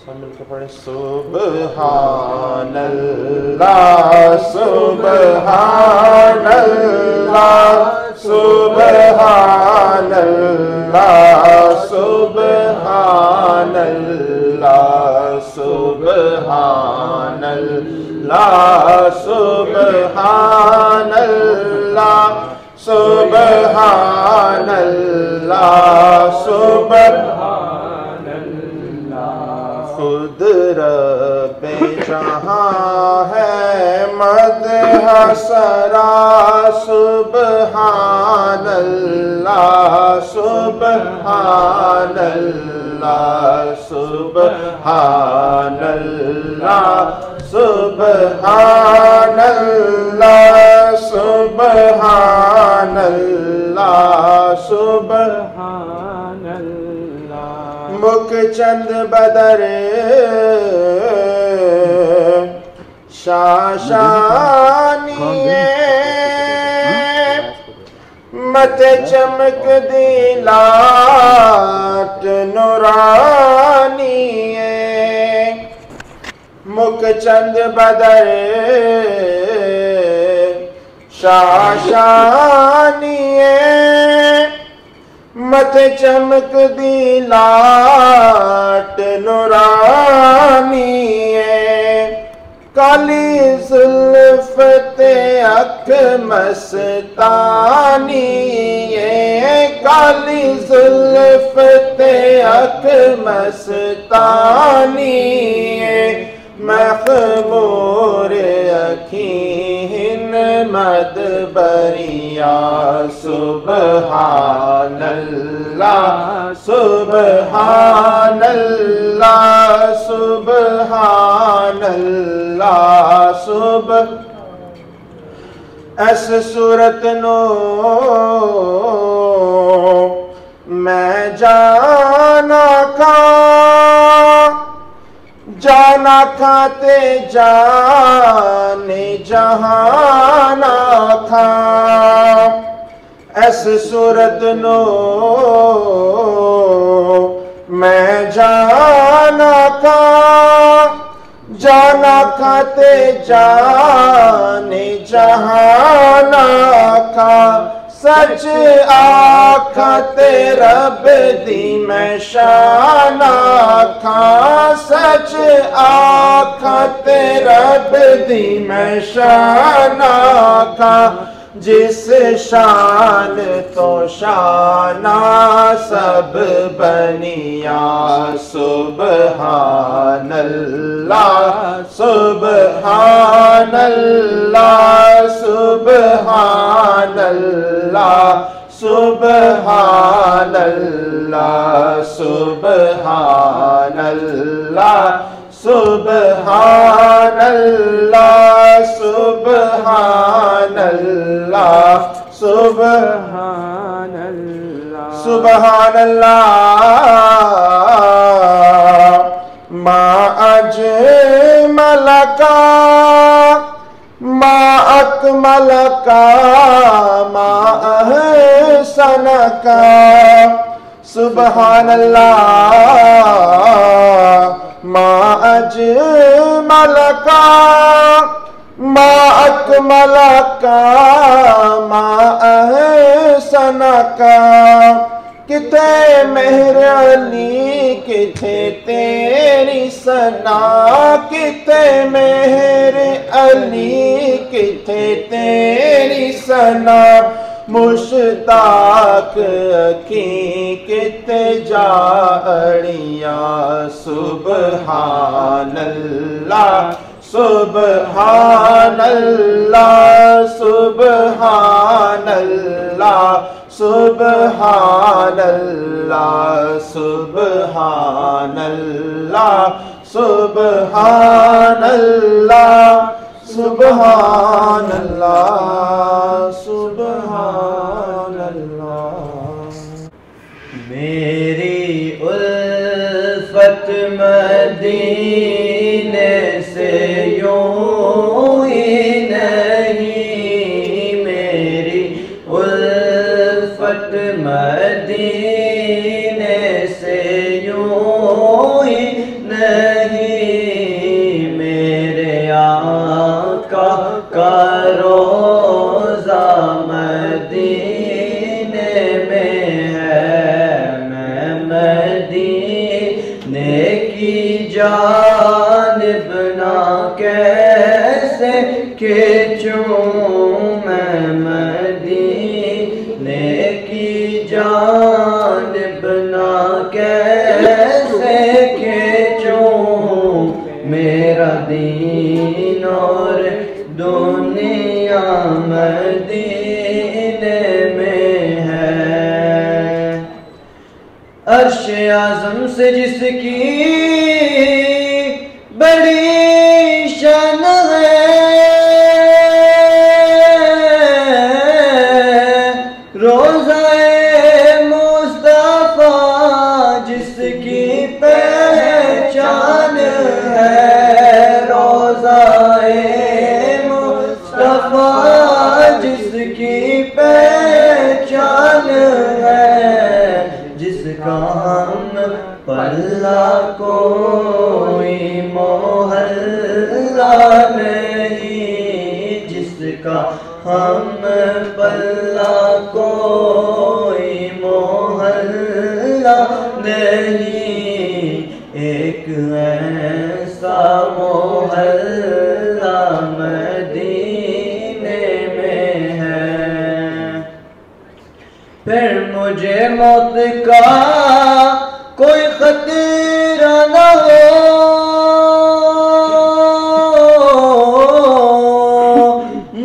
مل کے پڑھیں سبحان اللہ سبحان اللہ سبحان اللہ سبحان اللہ سبحان اللہ سبحان اللہ سبحان اللہ سبحان اللہ خود رب جہاں ہے مدح سرا سبحان اللہ سبحان اللہ سبحان اللہ سبحان اللہ سبحان اللہ سبحان اللہ مک چند بدر شاشانی مت چمک دی لاٹ نورانی مک چند بدر شاشانی مت چمک دی لاٹ نورانی کالی زلفت اک مستانی کالی زلفت اک مستانی مخمور اکھین مدبریا سبحان اللہ سبحان اللہ سبحان اللہ اس صورت نو میں جانا کھاتے جان جہانا تھا اس صورت نو میں جانا کھاتے جان جہانا تھا سچ آکھتے رب دی میں شان آکھاں سچ آکھتے رب دی میں شان آکھاں جس شان تو شانہ سب بنیا سبحان اللہ سبحان اللہ سبحان اللہ سبحان اللہ سبحان اللہ سبحان اللہ سبحان اللہ سبحان اللہ سبحان اللہ ما اجمل کا ما اکمل کا ما احسن کا سبحان اللہ ما اجمل کا ما اکمل کا ما احسن کا کتے مہر علی کتے تیری ثنا کتے مہر علی کتے تیری ثنا مشتاق اکھیں کتے جاڑیاں سبحان اللہ سبحان اللہ سبحان اللہ سبحان اللہ سبحان اللہ سبحان اللہ سبحان اللہ سبحان اللہ میری الفت مدینے سے یوں ہی نہیں میری الفت مدینے سے یوں ہی نہیں میرے آقا کا روزہ مدینے میں ہے میں مدینے کی جانب نہ کیسے کھینچوں میں مدینے کی جانب نہ کیسے کھینچوں میرا دین اور دنیا مدینے میں ہے عرش اعظم سے جس کی بڑی شان ہے روضہ مصطفیٰ جس کی پہچان ہے روضہ کا ہم پلہ کوئی محلہ نہیں، جس کا ہم پلہ کوئی محلہ نہیں، ایک ایسا محلہ مدینے میں ہے۔ پھر مجھے موت کا کوئی خطرہ نہ ہو،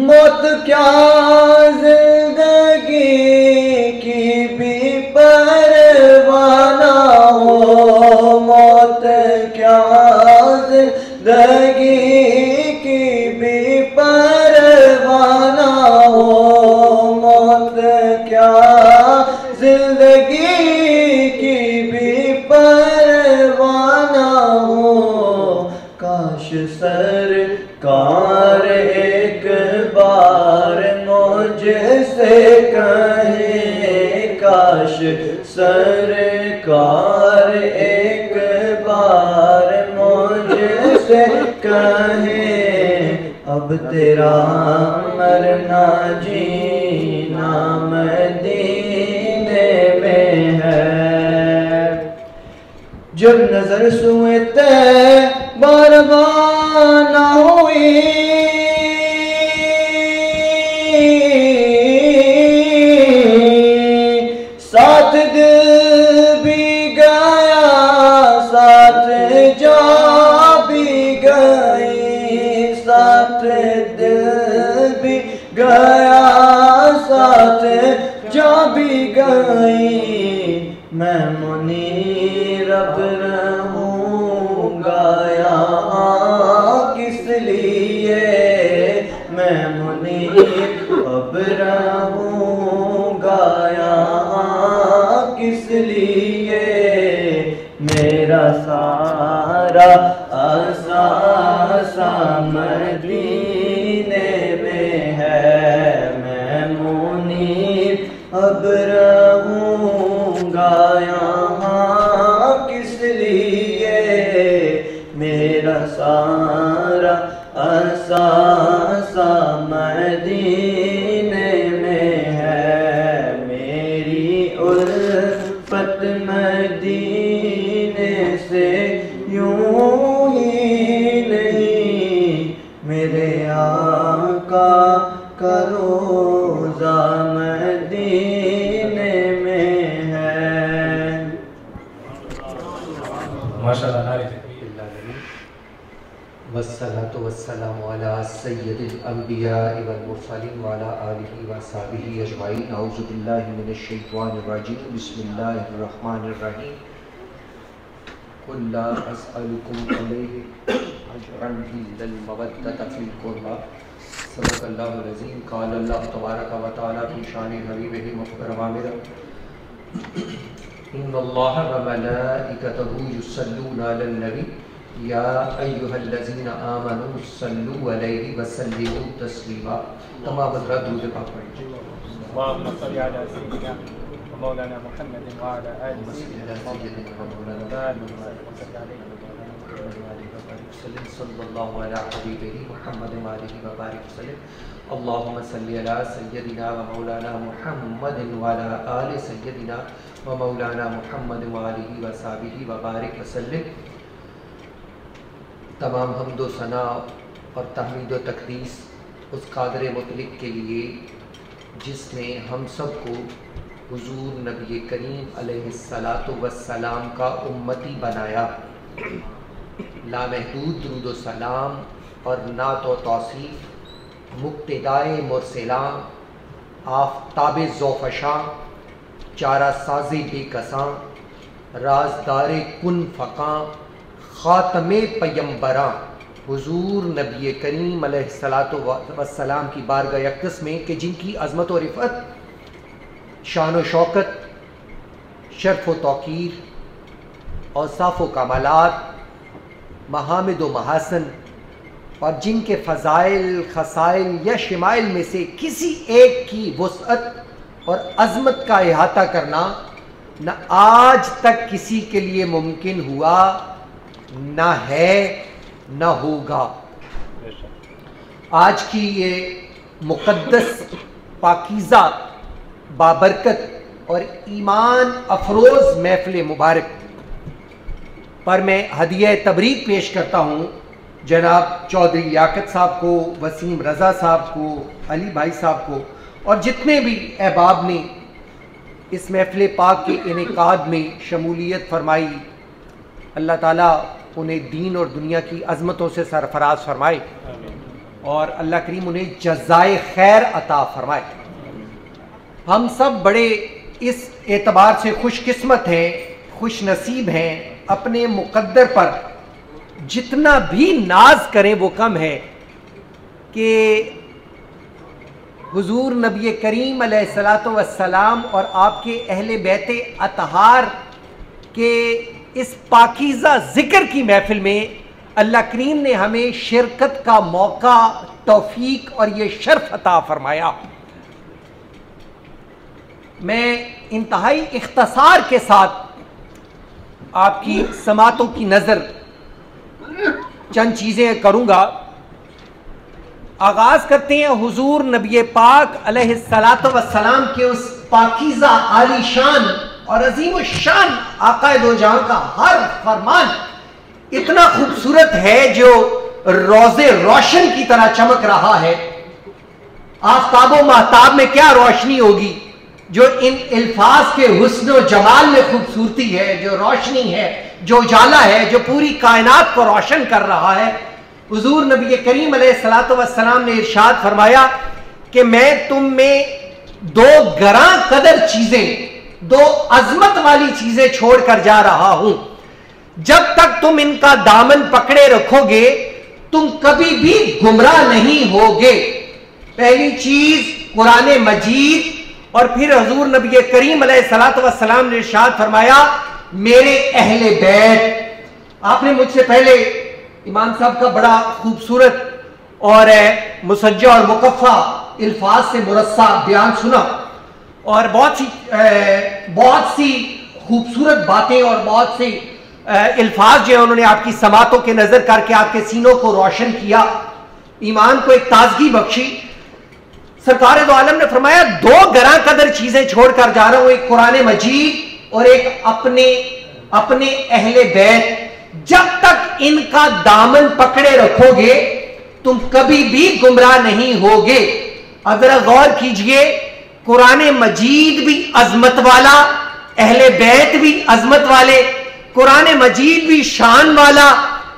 موت کیا زندگی کی بھی پرواہ نہ ہو، موت کیا زندگی کی بھی پرواہ نہ ہو، موت کیا زندگی کی بھی پرواہ نہ ہو۔ کاش سرکار ایک بار مجھ سے کہیں، کاش سرکار ایک بار مجھ سے کہیں، اب تیرا مرنا جینا مدینے میں ہے۔ جب نظر سوئے تے بار نہ ہوئی، ساتھ دل بھی گیا ساتھ جا بھی گئی، ساتھ دل بھی گیا ساتھ جا بھی گئی، میں منیر اب رہوں گا یہاں کس لیے، میں منیر اب رہوں گا یہاں کس لیے، میرا سارا اثاثہ مدینے میں ہے، میں منیر اب رہوں گا یہاں کس لیے، میرا سارا اثاثہ مدینے میں ہے، میری الفت مدینے سے یوں ہی نہیں، میرے آقا کا روضہ مدینے میں ہے۔ ماشاءاللہ نعرہ والصلاة والسلام على سید الانبیاء والمرسلین وعلى آلہ وصحبہ اجمعین۔ اعوذ باللہ من الشیطان الرجیم، بسم اللہ الرحمن الرحیم۔ قل لا اسألکم علیہ اجرا الا المودۃ فی القربى، صدق اللہ العظیم۔ قال اللہ تبارک و تعالی فی شان حبیبہ مکرم عامرہ، ان اللہ وملائکتہ یصلون علی النبی یا ایہا الذین آمنوا صلوا علیہ وسلموا تسلیما۔ تمام حضرات درود پاک پڑھیں۔ اللهم صل على سيدنا ومولانا محمد وعلى آل سيدنا وسلم صلی اللہ علیہ حبیبہ محمد وآلہ وبارک وسلم۔ اللهم صل على سيدنا ومولانا محمد وعلى آل سيدنا ومولانا محمد وآلہ وصحبہ وبارک وسلم۔ تمام حمد و ثنا اور تحمید و تقدیس اس قادر مطلق کے لیے جس نے ہم سب کو حضور نبی کریم علیہ السلام کا امتی بنایا۔ لامحدود درود و سلام اور نعت و توصیف مقتدائے مرسلاں، آفتاب ذوفشاں، چارہ ساز بے کساں، رازدار کن فقاں، خاتم پیمبراں حضور نبی کریم علیہ السلام کی بارگاہ اقدس میں کہ جن کی عظمت و رفعت، شان و شوکت، شرف و توقیر، اوصاف و کمالات، محامد و محاسن اور جن کے فضائل، خصائل یا شمائل میں سے کسی ایک کی وسعت اور عظمت کا احاطہ کرنا نہ آج تک کسی کے لیے ممکن ہوا، نہ ہے، نہ ہوگا۔ آج کی یہ مقدس، پاکیزہ، بابرکت اور ایمان افروز محفل مبارک پر میں ہدیہ تبریک پیش کرتا ہوں جناب چودھری لیاقت صاحب کو، وسیم رضا صاحب کو، علی بھائی صاحب کو، اور جتنے بھی احباب نے اس محفل پاک کے انعقاد میں شمولیت فرمائی۔ اللہ تعالیٰ انہیں دین اور دنیا کی عظمتوں سے سرفراز فرمائے اور اللہ کریم انہیں جزائے خیر عطا فرمائے۔ ہم سب بڑے اس اعتبار سے خوش قسمت ہیں، خوش نصیب ہیں، اپنے مقدر پر جتنا بھی ناز کریں وہ کم ہے کہ حضور نبی کریم علیہ الصلاۃ والسلام اور آپ کے اہل بیت اطہار کے اس پاکیزہ ذکر کی محفل میں اللہ کریم نے ہمیں شرکت کا موقع، توفیق اور یہ شرف عطا فرمایا۔ میں انتہائی اختصار کے ساتھ آپ کی سماعتوں کی نظر چند چیزیں کروں گا۔ آغاز کرتے ہیں حضور نبی پاک علیہ الصلاۃ والسلام کے اس پاکیزہ، عالی شان اور عظیم الشان آقا دو جہاں کا ہر فرمان اتنا خوبصورت ہے جو روز روشن کی طرح چمک رہا ہے۔ آفتاب و مہتاب میں کیا روشنی ہوگی جو ان الفاظ کے حسن و جمال میں خوبصورتی ہے، جو روشنی ہے، جو اجالا ہے، جو پوری کائنات کو روشن کر رہا ہے۔ حضور نبی کریم علیہ الصلاۃ والسلام نے ارشاد فرمایا کہ میں تم میں دو گراں قدر چیزیں، دو عظمت والی چیزیں چھوڑ کر جا رہا ہوں، جب تک تم ان کا دامن پکڑے رکھو گے تم کبھی بھی گمراہ نہیں ہوگے۔ پہلی چیز قرآن مجید، اور پھر حضور نبی کریم علیہ الصلاۃ والسلام نے ارشاد فرمایا میرے اہل بیت۔ آپ نے مجھ سے پہلے امام صاحب کا بڑا خوبصورت اور مسجع اور مکفہ الفاظ سے مرصع بیان سنا، اور بہت سی خوبصورت باتیں اور بہت سے الفاظ جو ہیں انہوں نے آپ کی سماعتوں کے نظر کر کے آپ کے سینوں کو روشن کیا، ایمان کو ایک تازگی بخشی۔ سرکار دو عالم نے فرمایا دو گراں قدر چیزیں چھوڑ کر جا رہا ہوں، ایک قرآن مجید اور ایک اپنے اہل بیت۔ جب تک ان کا دامن پکڑے رکھو گے تم کبھی بھی گمراہ نہیں ہوگے۔ اب ذرا غور کیجئے، قرآن مجید بھی عظمت والا، اہل بیت بھی عظمت والے، قرآن مجید بھی شان والا،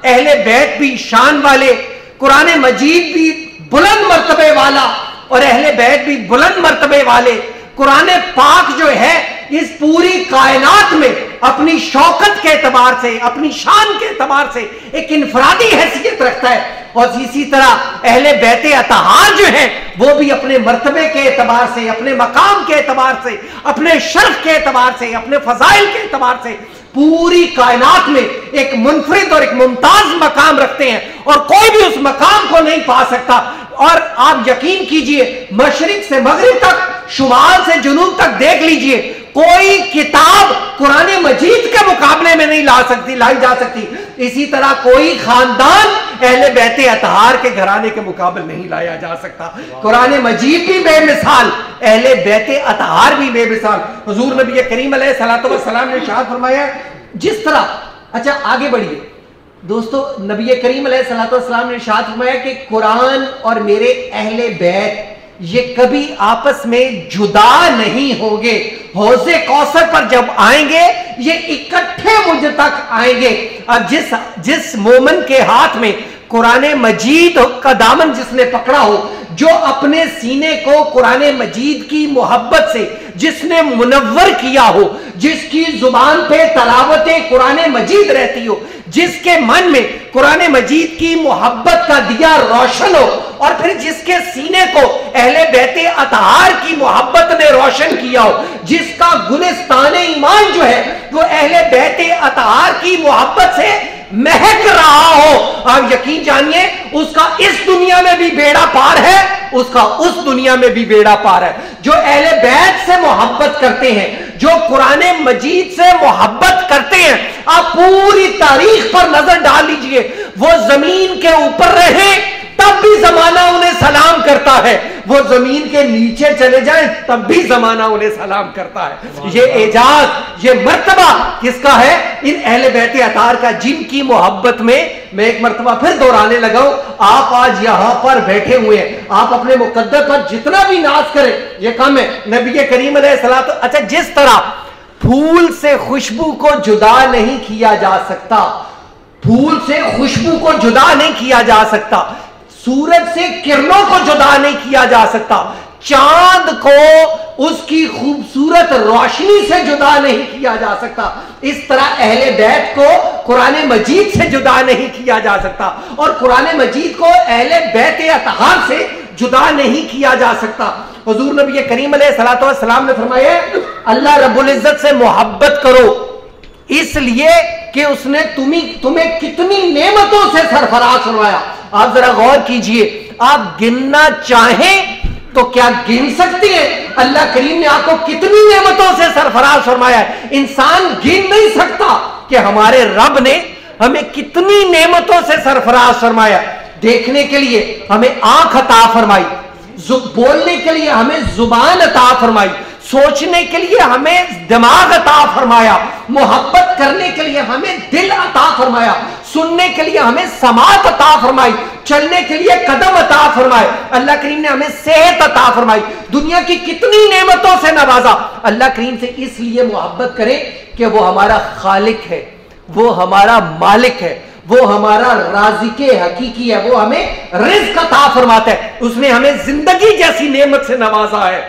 اہل بیت بھی شان والے، قرآن مجید بھی بلند مرتبے والا اور اہل بیت بھی بلند مرتبے والے۔ قرآن پاک جو ہے اس پوری کائنات میں اپنی شوکت کے اعتبار سے، اپنی شان کے اعتبار سے ایک انفرادی حیثیت رکھتا ہے، اور اسی طرح اہل بیت اطہار جو ہیں وہ بھی اپنے مرتبے کے اعتبار سے، اپنے مقام کے اعتبار سے، اپنے شرف کے اعتبار سے، اپنے فضائل کے اعتبار سے پوری کائنات میں ایک منفرد اور ایک ممتاز مقام رکھتے ہیں، اور کوئی بھی اس مقام کو نہیں پا سکتا۔ اور آپ یقین کیجئے مشرق سے مغرب تک، شمال سے جنوب تک دیکھ لیجئے، کوئی کتاب قرآن مجید کے مقابلے میں نہیں لائی جا سکتی۔ اسی طرح کوئی خاندان اہل بیت اطہار کے گھرانے کے مقابل نہیں لایا جا سکتا۔ قرآن مجید بھی بے مثال، اہل بیت اطہار بھی بے مثال۔ حضور نبی کریم علیہ الصلوۃ والسلام نے ارشاد فرمایا جس طرح، اچھا آگے بڑھیے دوستو، نبی کریم علیہ الصلوۃ والسلام نے ارشاد فرمایا کہ قرآن اور میرے اہل بیت یہ کبھی آپس میں جدا نہیں ہوں گے۔ حوض کوثر پر جب آئیں گے یہ اکٹھے مجھ تک آئیں گے۔ اب جس مومن کے ہاتھ میں قرآن مجید کا دامن جس نے پکڑا ہو، جو اپنے سینے کو قرآن مجید کی محبت سے جس نے منور کیا ہو، جس کی زبان پہ تلاوت قرآن مجید رہتی ہو، جس کے من میں قرآن مجید کی محبت کا دیا روشن ہو، اور پھر جس کے سینے کو اہل بیت اطہار کی محبت نے روشن کیا ہو، جس کا گلستان ایمان جو ہے وہ اہل بیت اطہار کی محبت سے مہک رہا ہو، آپ یقین جانیے اس کا اس دنیا میں بھی بیڑا پار ہے اس کا اس دنیا میں بھی بیڑا پار ہے. جو اہل بیت سے محبت کرتے ہیں, جو قرآن مجید سے محبت کرتے ہیں, آپ پوری تاریخ پر نظر ڈال لیجئے, وہ زمین کے اوپر رہیں تب بھی زمانہ انہیں سلام کرتا ہے, وہ زمین کے نیچے چلے جائیں تب بھی زمانہ انہیں سلام کرتا ہے. یہ اعجاز, یہ مرتبہ کس کا ہے؟ ان اہل بیت اطہار کا, جن کی محبت میں میں ایک مرتبہ پھر دہرانے لگا ہوں. آپ آج یہاں پر بیٹھے ہوئے ہیں, آپ اپنے مقدس پر جتنا بھی ناز کریں یہ کم ہے. نبی کریم علیہ الصلوۃ, اچھا جس طرح پھول سے خوشبو کو جدا نہیں کیا جا سکتا, پھول سے خوشبو کو جدا نہیں کیا جا سکتا, سورج سے کرنوں کو جدا نہیں کیا جا سکتا, چاند کو اس کی خوبصورت روشنی سے جدا نہیں کیا جا سکتا, اس طرح اہل بیت کو قرآن مجید سے جدا نہیں کیا جا سکتا, اور قرآن مجید کو اہل بیت اطہار سے جدا نہیں کیا جا سکتا. حضور نبی کریم علیہ الصلوۃ والسلام نے فرمایا اللہ رب العزت سے محبت کرو اس لیے کہ اس نے تمہیں کتنی نعمتوں سے سرفراز فرمایا. آپ ذرا غور کیجئے, آپ گننا چاہیں تو کیا گن سکتی ہیں؟ اللہ کریم نے آپ کو کتنی نعمتوں سے سرفراز فرمایا ہے. انسان گن نہیں سکتا کہ ہمارے رب نے ہمیں کتنی نعمتوں سے سرفراز فرمایا. دیکھنے کے لیے ہمیں آنکھ عطا فرمائی, بولنے کے لیے ہمیں زبان عطا فرمائی, سوچنے کے لیے ہمیں دماغ عطا فرمایا, محبت کرنے کے لیے ہمیں دل عطا فرمایا, سننے کے لیے ہمیں سماعت عطا فرمائی, چلنے کے لیے قدم عطا فرمائے. اللہ کریم نے ہمیں صحت عطا فرمائی, دنیا کی کتنی نعمتوں سے نوازا. اللہ کریم سے اس لیے محبت کریں کہ وہ ہمارا خالق ہے, وہ ہمارا مالک ہے, وہ ہمارا رازق حقیقی ہے, وہ ہمیں رزق عطا فرماتا ہے, اس نے ہمیں زندگی جیسی نعمت سے نوازا ہے,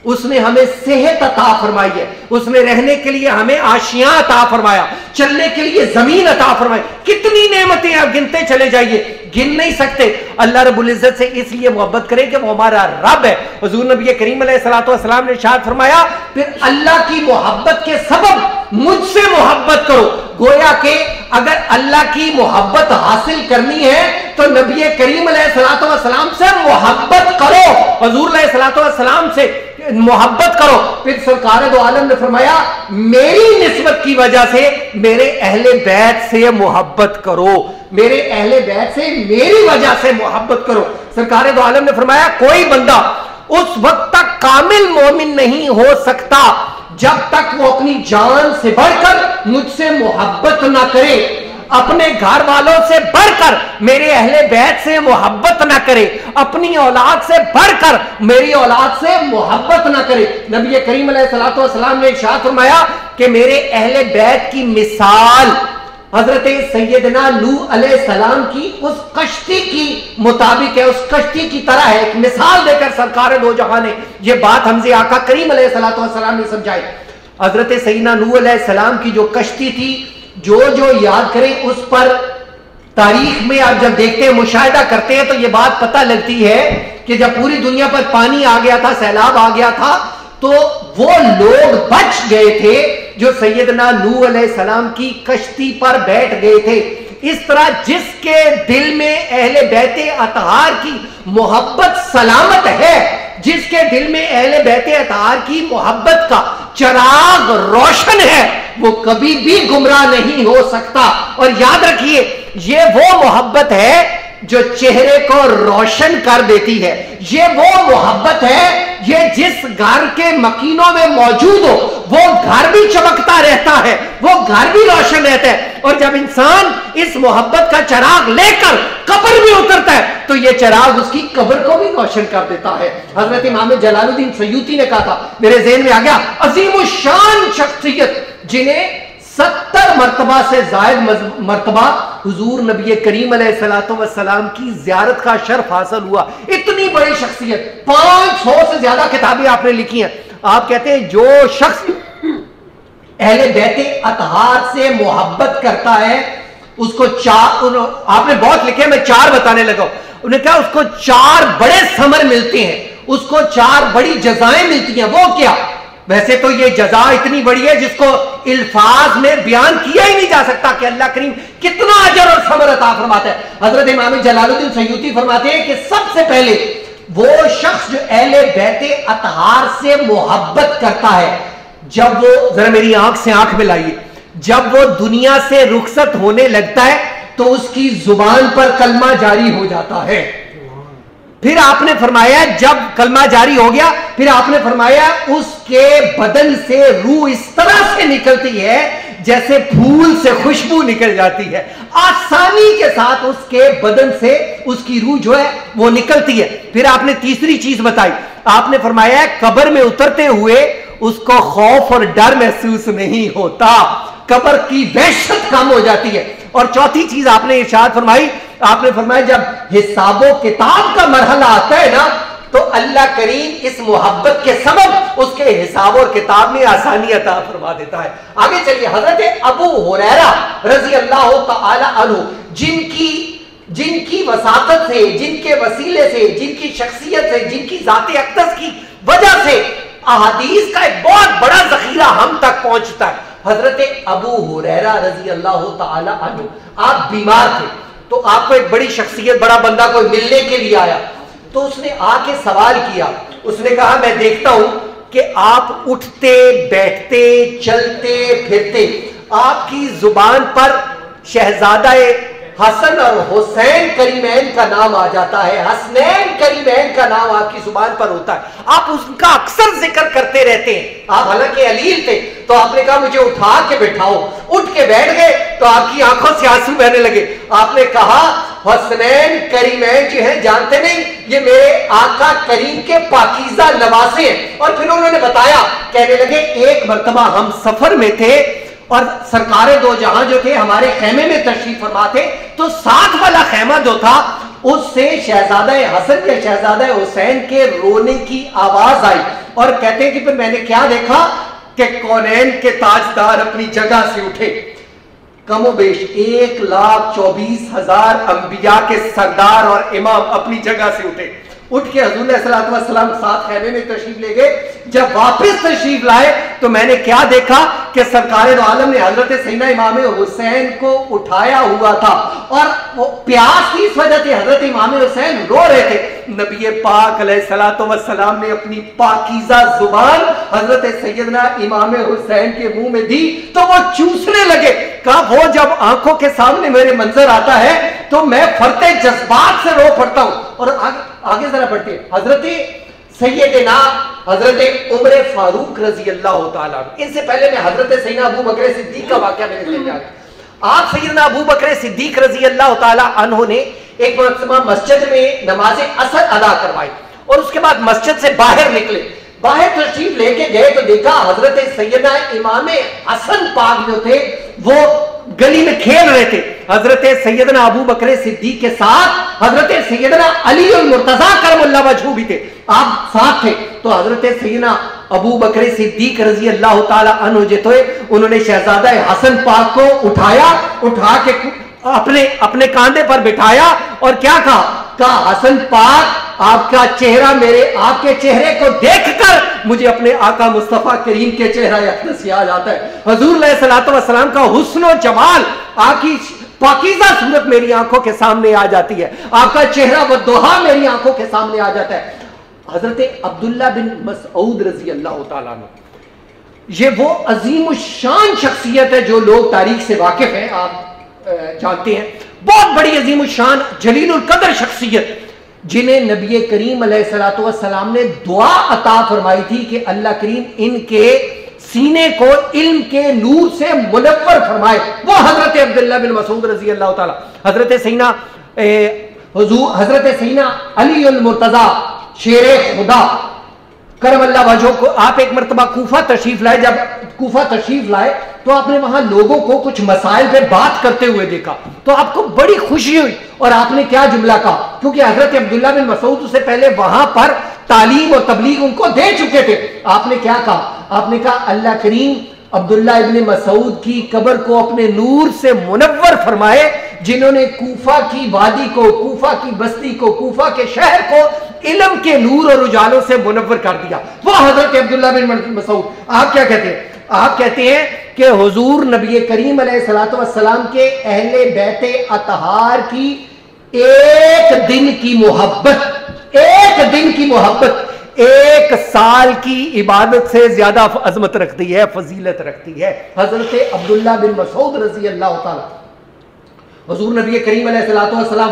اس نے ہمیں صحت عطا فرمائی ہے, اس نے رہنے کے لیے ہمیں آشیاں عطا فرمایا, چلنے کے لیے زمین عطا فرمائی. کتنی نعمتیں آپ گنتے چلے جائیے, گن نہیں سکتے. اللہ رب العزت سے اس لیے محبت کریں کہ وہ ہمارا رب ہے. حضور نبی کریم علیہ الصلوۃ والسلام نے ارشاد فرمایا پھر اللہ کی محبت کے سبب مجھ سے محبت کرو. گویا کہ اگر اللہ کی محبت حاصل کرنی ہے تو نبی کریم علیہ الصلوۃ والسلام سے محبت کرو, حضور علیہ الصلوۃ والسلام سے محبت کرو. پھر سرکار دو عالم نے فرمایا میری نسبت کی وجہ سے میرے اہل بیت سے محبت کرو, میرے اہل بیت سے میری وجہ سے محبت کرو. سرکار دو عالم نے فرمایا کوئی بندہ اس وقت تک کامل مومن نہیں ہو سکتا جب تک وہ اپنی جان سے بڑھ کر مجھ سے محبت نہ کرے, اپنے گھر والوں سے بڑھ کر میرے اہل بیت سے محبت نہ کرے, اپنی اولاد سے بڑھ کر میری اولاد سے محبت نہ کرے. نبی کریم علیہ الصلوۃ والسلام نے ارشاد فرمایا کہ میرے اہل بیت کی مثال حضرت سیدنا نوح علیہ السلام کی اس کشتی کی مطابق ہے, اس کشتی کی طرح ہے. ایک مثال دے کر سرکار دو جہاں نے یہ بات حمزے آقا کریم علیہ الصلوۃ والسلام نے سمجھائی. حضرت سیدنا نوح علیہ السلام کی جو کشتی تھی, جو یاد کریں اس پر تاریخ میں آپ جب دیکھتے ہیں مشاہدہ کرتے ہیں تو یہ بات پتہ لگتی ہے کہ جب پوری دنیا پر پانی آ گیا تھا, سیلاب آ گیا تھا, تو وہ لوگ بچ گئے تھے جو سیدنا نوح علیہ السلام کی کشتی پر بیٹھ گئے تھے. اس طرح جس کے دل میں اہل بیت اطہار کی محبت سلامت ہے, جس کے دل میں اہل بیت اطہار کی محبت کا چراغ روشن ہے, وہ کبھی بھی گمراہ نہیں ہو سکتا. اور یاد رکھیے یہ وہ محبت ہے جو چہرے کو روشن کر دیتی ہے, یہ وہ محبت ہے یہ جس گھر کے مکینوں میں موجود ہو وہ گھر بھی چمکتا رہتا ہے, وہ گھر بھی روشن رہتا ہے. اور جب انسان اس محبت کا چراغ لے کر قبر میں اترتا ہے تو یہ چراغ اس کی قبر کو بھی روشن کر دیتا ہے. حضرت امام جلال الدین سیوطی نے کہا تھا, میرے ذہن میں آ گیا, عظیم الشان شخصیت جنہیں 70 مرتبہ سے زائد مرتبہ حضور نبی کریم علیہ الصلوۃ والسلام کی زیارت کا شرف حاصل ہوا. اتنی بڑی شخصیت, 500 سے زیادہ کتابیں آپ نے لکھی ہیں. آپ کہتے ہیں جو شخص اہل بیت اطہار سے محبت کرتا ہے اس کو آپ نے بہت لکھے, میں 4 بتانے لگا. انہوں نے کہا اس کو 4 بڑے ثمر ملتے ہیں, اس کو 4 بڑی جزائیں ملتی ہیں. وہ کیا؟ ویسے تو یہ جزا اتنی بڑی ہے جس کو الفاظ میں بیان کیا ہی نہیں جا سکتا کہ اللہ کریم کتنا اجر اور ثمر عطا فرماتا ہے. حضرت امام جلال الدین سیوطی فرماتے ہیں کہ سب سے پہلے وہ شخص جو اہل بیت اطہار سے محبت کرتا ہے، جب وہ، ذرا میری آنکھ سے آنکھ ملائیے، جب وہ دنیا سے رخصت ہونے لگتا ہے تو اس کی زبان پر کلمہ جاری ہو جاتا ہے. پھر آپ نے فرمایا جب کلمہ جاری ہو گیا، پھر آپ نے فرمایا اس کے بدن سے روح اس طرح سے نکلتی ہے جیسے پھول سے خوشبو نکل جاتی ہے. آسانی کے ساتھ اس کے بدن سے اس کی روح جو ہے وہ نکلتی ہے. پھر آپ نے تیسری چیز بتائی، آپ نے فرمایا قبر میں اترتے ہوئے اس کو خوف اور ڈر محسوس نہیں ہوتا، قبر کی وحشت کم ہو جاتی ہے. اور چوتھی چیز آپ نے ارشاد فرمائی، آپ نے فرمایا جب حساب و کتاب کا مرحلہ آتا ہے نا تو اللہ کریم اس محبت کے سبب اس کے حساب اور کتاب میں آسانی عطا فرما دیتا ہے. آگے چلیے، حضرت ابو ہریرہ رضی اللہ تعالی عنہ جن کی وساطت سے، جن کے وسیلے سے، جن کی شخصیت سے، جن کی ذات اقدس کی وجہ سے احادیث کا ایک بہت بڑا ذخیرہ ہم تک پہنچتا ہے. حضرت ابو ہریرہ رضی اللہ تعالی عنہ، آپ بیمار تھے تو آپ کو ایک بڑی شخصیت، بڑا بندہ کوئی ملنے کے لیے آیا تو اس نے آ کے سوال کیا. اس نے کہا میں دیکھتا ہوں کہ آپ اٹھتے بیٹھتے چلتے پھرتے، آپ کی زبان پر شہزادہ حسن اور حسین کریمین کا نام آ جاتا ہے، حسنین کریمین کا نام آپ کی زبان پر ہوتا ہے، آپ اس کا اکثر ذکر کرتے رہتے ہیں. آپ حالانکہ علیل تھے تو آپ نے کہا مجھے اٹھا کے بٹھاؤ، اٹھ کے بیٹھ گئے تو آپ کی آنکھوں سے آنسو بہنے لگے. آپ نے کہا حسنین کریمین جو ہیں جانتے نہیں یہ میرے آقا کریم کے پاکیزہ نواسے ہیں. اور پھر انہوں نے بتایا، کہنے لگے ایک مرتبہ ہم سفر میں تھے اور سرکار دو جہاں جو تھے ہمارے خیمے میں تشریف فرما تھے تو ساتھ والا خیمہ جو تھا اس سے شہزادہ حسن یا شہزادہ حسین کے رونے کی آواز آئی. اور کہتے ہیں کہ پھر میں نے کیا دیکھا کہ کونین کے تاجدار اپنی جگہ سے اٹھے، کم و بیش 1,24,000 انبیاء کے سردار اور امام اپنی جگہ سے اٹھے، اٹھ کے حضور علیہ الصلوۃ والسلام ساتھ خیمے میں تشریف لے گئے. جب واپس تشریف لائے تو میں نے کیا دیکھا کہ سرکار دو عالم نے حضرت سیدنا امام حسین کو اٹھایا ہوا تھا اور وہ پیاس کی اس وجہ سے حضرت امام حسین رو رہے تھے. نبی پاک علیہ الصلوۃ والسلام نے اپنی پاکیزہ زبان حضرت سیدنا امام حسین کے منہ میں دی تو وہ چوسنے لگے. کہا وہ جب آنکھوں کے سامنے میرے منظر آتا ہے تو میں فرتے جذبات سے رو پڑتا ہوں. اور آگے ذرا پڑھتے ہیں، حضرت سیدنا حضرت عمر فاروق رضی اللہ تعالیٰ، اس سے پہلے میں حضرت سیدنا ابو بکر صدیق کا واقعہ میں نے سمجھا. آپ سیدنا ابو بکر صدیق رضی اللہ تعالیٰ عنہ نے ایک مرتبہ مسجد میں نماز عصر ادا کروائی اور اس کے بعد مسجد سے باہر نکلے، باہر تشریف لے کے گئے تو دیکھا حضرت سیدنا امام حسن پاک جو تھے وہ گلی میں کھیل رہے تھے. حضرت سیدنا ابو بکر صدیق کے ساتھ حضرت سیدنا علی المرتضیٰ کرم اللہ وجہہ بھی تھے، آپ ساتھ تھے. تو حضرت سیدنا ابو بکر صدیق رضی اللہ تعالی عنہ جو تھے انہوں نے شہزادہ حسن پاک کو اٹھایا، اٹھا کے اپنے کاندھے پر بٹھایا اور کیا کہا حسن پاک آپ کا چہرہ آپ کے چہرے کو دیکھ کر مجھے اپنے آقا مصطفیٰ کریم کے چہرہ اقدس یاد آتا ہے. حضور علیہ الصلوۃ والسلام کا حسن و جمال، آپ کی پاکیزہ صورت میری آنکھوں کے سامنے آ جاتی ہے، آپ کا چہرہ و دوہا میری آنکھوں کے سامنے آ جاتا ہے. حضرت عبداللہ بن مسعود رضی اللہ تعالیٰ عنہ، یہ وہ عظیم الشان شخصیت ہے جو لوگ تاریخ سے واقف ہیں، آپ جانتے ہیں، بہت بڑی عظیم الشان جلیل القدر شخصیت جنہیں نبی کریم علیہ الصلوۃ والسلام نے دعا عطا فرمائی تھی کہ اللہ کریم ان کے سینے کو علم کے نور سے منور فرمائے. وہ حضرت عبداللہ بن مسعود رضی اللہ تعالیٰ، حضرت سیدنا علی المرتضیٰ شیر خدا کرم اللہ وجہہ کو آپ ایک مرتبہ کوفہ تشریف لائے. جب کوفہ تشریف لائے تو آپ نے وہاں لوگوں کو کچھ مسائل پہ بات کرتے ہوئے دیکھا تو آپ کو بڑی خوشی ہوئی اور آپ نے کیا جملہ کہا، کیونکہ حضرت عبداللہ بن مسعود اس سے پہلے وہاں پر تعلیم اور تبلیغ ان کو دے چکے تھے. آپ نے کیا کہا، آپ نے کہا اللہ کریم عبداللہ ابن مسعود کی قبر کو اپنے نور سے منور فرمائے جنہوں نے کوفہ کی وادی کو، کوفہ کی بستی کو، کوفہ کے شہر کو علم کے نور اور اجالوں سے منور کر دیا. وہ حضرت عبداللہ بن مسعود. آپ کیا کہتے ہیں، آپ کہتے ہیں کہ حضور نبی کریم علیہ الصلوۃ والسلام کے اہل بیت اطہار کی ایک دن کی محبت ایک دن کی محبت 1 سال کی عبادت سے زیادہ عظمت رکھتی ہے، فضیلت رکھتی ہے. حضرت عبداللہ بن مسعود رضی اللہ تعالیٰ، حضور نبی کریم علیہ السلام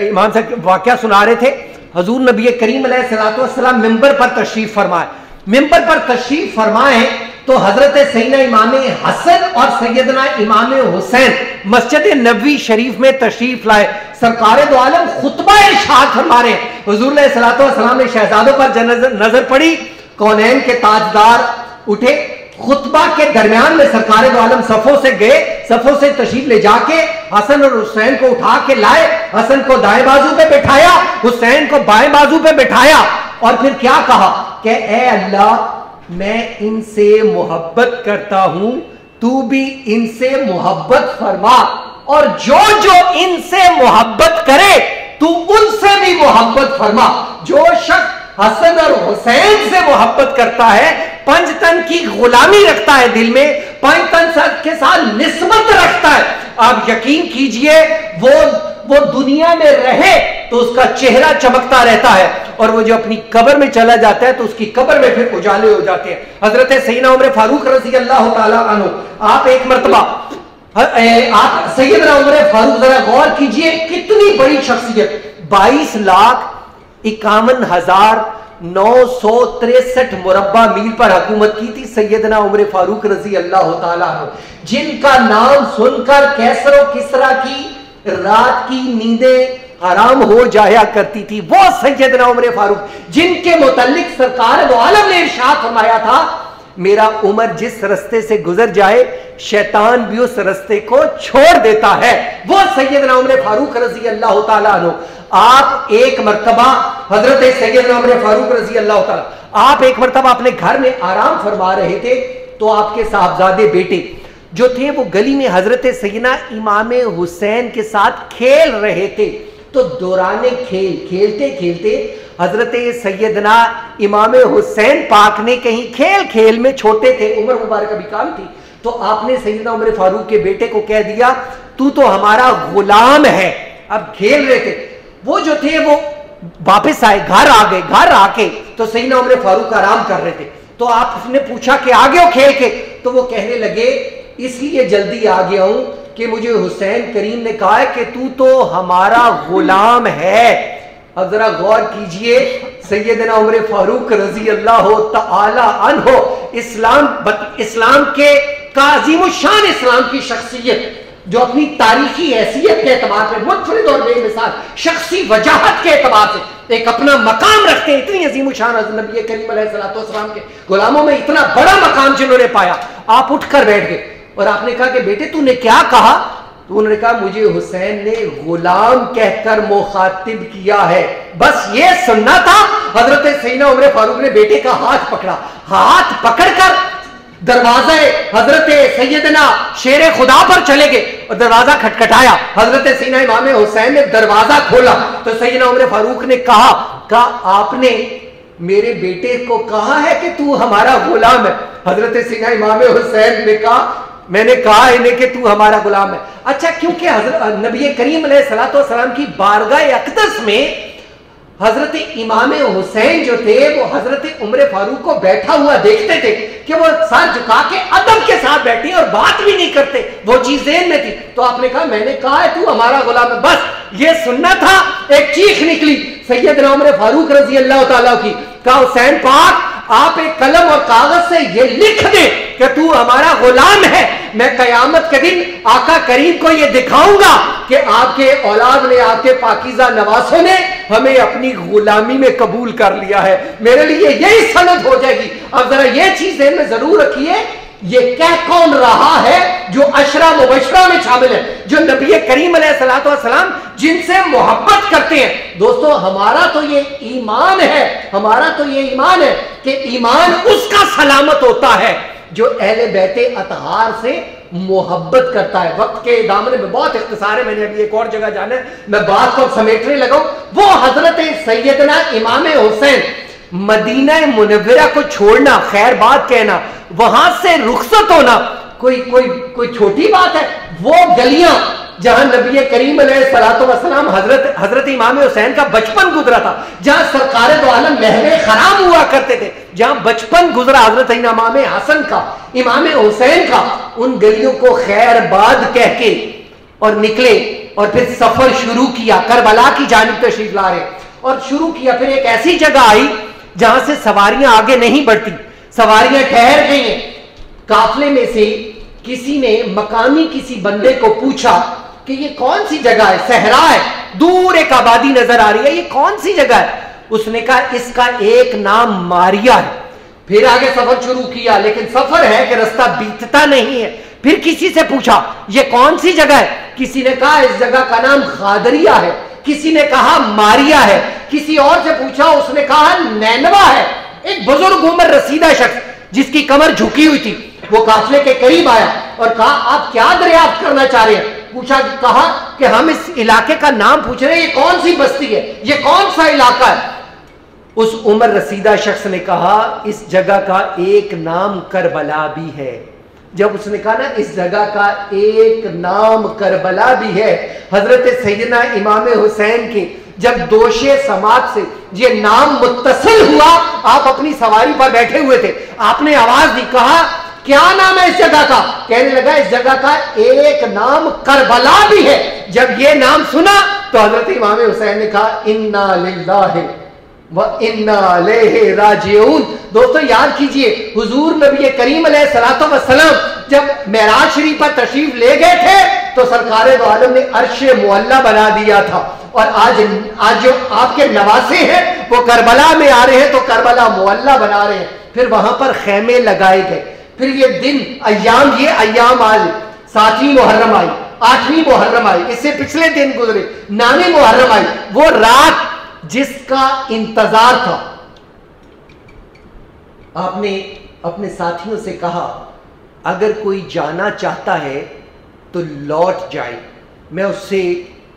امام سے واقعہ سنا رہے تھے. حضور نبی کریم علیہ السلام ممبر پر تشریف فرمائے. ممبر پر تشریف فرمائے تو حضرت سیدنا امام حسن اور سیدنا امام حسین مسجد نبوی شریف میں تشریف لائے. سرکار دو عالم خطبہ ارشاد فرما رہے ہیں. حضور علیہ السلام نے شہزادوں پر نظر پڑی، کونین کے تاجدار اٹھے، خطبہ کے درمیان میں سرکار دو عالم صفوں سے گئے، صفوں سے تشریف لے جا کے حسن اور حسین کو اٹھا کے لائے. حسن کو دائیں بازو پہ بٹھایا، حسین کو بائیں بازو پہ بٹھایا، اور پھر کیا کہا کہ اے اللہ میں ان سے محبت کرتا ہوں، تو بھی ان سے محبت فرما، اور جو جو ان سے محبت کرے تو ان سے بھی محبت فرما. جو شخص حسن اور حسین سے محبت کرتا ہے، 5 تن کی غلامی رکھتا ہے دل میں، 5 تن کے ساتھ نسبت رکھتا ہے، آپ یقین کیجئے وہ دنیا میں رہے تو اس کا چہرہ چمکتا رہتا ہے، اور وہ جو اپنی قبر میں چلا جاتا ہے تو اس کی قبر میں پھر اجالے ہو جاتے ہیں. حضرت سیدنا عمر فاروق رضی اللہ تعالیٰ عنہ، آپ ایک مرتبہ آپ سیدنا عمر فاروق، ذرا غور کیجئے کتنی بڑی شخصیت، 22,51,963 مربع میل پر حکومت کی تھی سیدنا عمر فاروق رضی اللہ تعالیٰ عنہ، جن کا نام سن کر کیسر و کسرا کی رات کی نیندیں حرام ہو جایا کرتی تھی. وہ سیدنا عمر فاروق جن کے متعلق سرکار دو عالم نے ارشاد فرمایا تھا میرا عمر جس رستے سے گزر جائے شیطان بھی اس رستے کو چھوڑ دیتا ہے. وہ سیدنا عمر فاروق رضی اللہ تعالیٰ عنہ. آپ ایک مرتبہ حضرت سیدنا عمر فاروق رضی اللہ تعالیٰ، آپ ایک مرتبہ اپنے گھر میں آرام فرما رہے تھے تو آپ کے صاحبزادے بیٹے جو تھے وہ گلی میں حضرت سیدنا امام حسین کے ساتھ کھیل رہے تھے. تو دوران کھیلتے کھیلتے حضرت سیدنا امام حسین پاک نے کہیں کھیل میں چھوٹے تھے، عمر مبارک ابھی کام تھی، تو آپ نے سیدنا عمر فاروق کے بیٹے کو کہہ دیا تو ہمارا غلام ہے. اب کھیل رہے تھے، وہ جو تھے وہ واپس آئے، گھر آ گئے. گھر آ کے تو سیدنا عمر فاروق آرام کر رہے تھے. تو آپ نے پوچھا کہ آگے ہو کھیل کے؟ تو وہ کہنے لگے اس لیے جلدی آ گیا ہوں کہ مجھے حسین کریم نے کہا ہے کہ تو ہمارا غلام ہے. اب ذرا غور کیجئے سیدنا عمر فاروق رضی اللہ تعالی عنہ، اسلام کے عظیم الشان اسلام کی شخصیت جو اپنی تاریخی حیثیت کے اعتبار سے منفرد اور بے مثال، شخصی وجاہت کے اعتبار سے ایک اپنا مقام رکھتے ہیں. اتنی عظیم الشان نبی کریم علیہ السلام کے غلاموں میں اتنا بڑا مقام جنہوں نے پایا. آپ اٹھ کر بیٹھ گئے اور آپ نے کہا کہ بیٹے تو نے کیا کہا؟ تو انہوں نے کہا مجھے حسین نے غلام کہہ کر مخاطب کیا ہے، بس یہ سننا تھا. حضرت سیدنا عمر فاروق نے بیٹے کا ہاتھ پکڑا، ہاتھ پکڑ کر دروازہ حضرت سیدنا شیر خدا پر چلے گئے اور دروازہ کھٹکھٹایا. حضرت سیدنا امام حسین نے دروازہ کھولا تو سیدنا عمر فاروق نے کہا آپ نے میرے بیٹے کو کہا ہے کہ تو ہمارا غلام ہے؟ حضرت سیدنا امام حسین نے کہا میں نے کہا انہیں کہ تو ہمارا غلام ہے. اچھا کیونکہ حضرت نبی کریم علیہ السلام کی بارگاہ اقدس میں حضرت امام حسین جو تھے وہ حضرت عمر فاروق کو بیٹھا ہوا دیکھتے تھے کہ وہ سر جھکا کے ادب کے ساتھ بیٹھے اور بات بھی نہیں کرتے، وہ چیز ذہن میں تھی. تو آپ نے کہا میں نے کہا ہے تو ہمارا غلام ہے، بس یہ سننا تھا. ایک چیخ نکلی سیدنا عمر فاروق رضی اللہ تعالیٰ کی. کہا حسین پاک آپ ایک قلم اور کاغذ سے یہ لکھ دیں کہ تو ہمارا غلام ہے، میں قیامت کے دن آقا کریم کو یہ دکھاؤں گا کہ آپ کے اولاد نے، آپ کے پاکیزہ نواسوں نے ہمیں اپنی غلامی میں قبول کر لیا ہے. میرے لیے یہی سند ہو جائے گی. اب ذرا یہ چیز ذہن میں ضرور رکھیے یہ کہہ کون رہا ہے جو عشرہ مبشرہ میں شامل ہے، جو نبی کریم علیہ السلام جن سے محبت کرتے ہیں. دوستو ہمارا تو یہ ایمان ہے، ہمارا تو یہ ایمان ہے کہ ایمان اس کا سلامت ہوتا ہے جو اہل بیت اطہار سے محبت کرتا ہے. وقت کے دامن میں بہت اختصار ہے، میں نے ابھی ایک اور جگہ جانا ہے، میں بات کو سمیٹنے لگا ہوں. وہ حضرت سیدنا امام حسین مدینہ منورہ کو چھوڑنا، خیر بات کہنا، وہاں سے رخصت ہونا کوئی چھوٹی بات ہے؟ وہ گلیاں جہاں نبی کریم علیہ الصلوۃ والسلام حضرت امام حسین کا بچپن گزرا تھا، جہاں سرکار دو عالم محو خرام ہوا کرتے تھے، جہاں بچپن گزرا حضرت امام حسن کا، امام حسین کا، ان گلیوں کو خیر باد کہہ کے اور نکلے اور پھر سفر شروع کیا، کربلا کی جانب تشریف لا رہے اور شروع کیا۔ پھر ایک ایسی جگہ آئی جہاں سے سواریاں آگے نہیں بڑھتی، سواریاں ٹھہر گئی ہیں۔ قافلے میں سے کسی نے مقامی کسی بندے کو پوچھا کہ یہ کون سی جگہ ہے؟ صحرا ہے، دور ایک آبادی نظر آ رہی ہے، یہ کون سی جگہ ہے؟ اس نے کہا اس کا ایک نام ماریا ہے۔ پھر آگے سفر شروع کیا، لیکن سفر ہے کہ رستہ بیتتا نہیں ہے۔ پھر کسی سے پوچھا یہ کون سی جگہ ہے؟ کسی نے کہا اس جگہ کا نام خادریہ ہے، کسی نے کہا ماریا ہے، کسی اور سے پوچھا، اس نے کہا نینوا ہے۔ ایک بزرگ عمر رسیدہ شخص جس کی کمر جھکی ہوئی تھی وہ قافلے کے قریب آیا اور کہا آپ کیا دریافت کرنا چاہ رہے ہیں؟ کہا کہ ہم اس علاقے کا نام پوچھ رہے ہیں، یہ کون سی بستی ہے، یہ کون سا علاقہ ہے؟ اس عمر رسیدہ شخص نے کہا اس جگہ کا ایک نام کربلا بھی ہے۔ جب اس نے کہا نا اس جگہ کا ایک نام کربلا بھی ہے، حضرت سیدنا امام حسین کے جب دوشے سماعت سے یہ نام متصل ہوا، آپ اپنی سواری پر بیٹھے ہوئے تھے، آپ نے آواز دی، کہا کیا نام ہے اس جگہ کا؟ کہنے لگا اس جگہ کا ایک نام کربلا بھی ہے۔ جب یہ نام سنا تو حضرت امام حسین نے کہا انا للہ وَإِنَّا عَلَيْهِ رَاجِعُونَ۔ دوستو یاد کیجئے حضور نبی کریم علیہ الصلوۃ والسلام جب میراث شریف پر تشریف لے گئے تھے تو سرکار دو عالم نے عرش معلیٰ بنا دیا تھا، اور آج جو آپ کے نواسے ہیں وہ کربلا میں آ رہے ہیں تو کربلا معلیٰ بنا رہے ہیں۔ پھر وہاں پر خیمے لگائے گئے۔ پھر یہ دن یہ ایام آج 7ویں محرم آئی، 8ویں محرم آئی، اس سے پچھلے دن گزرے 9ویں محرم آئی، وہ رات جس کا انتظار تھا۔ آپ نے اپنے ساتھیوں سے کہا اگر کوئی جانا چاہتا ہے تو لوٹ جائے، میں اس سے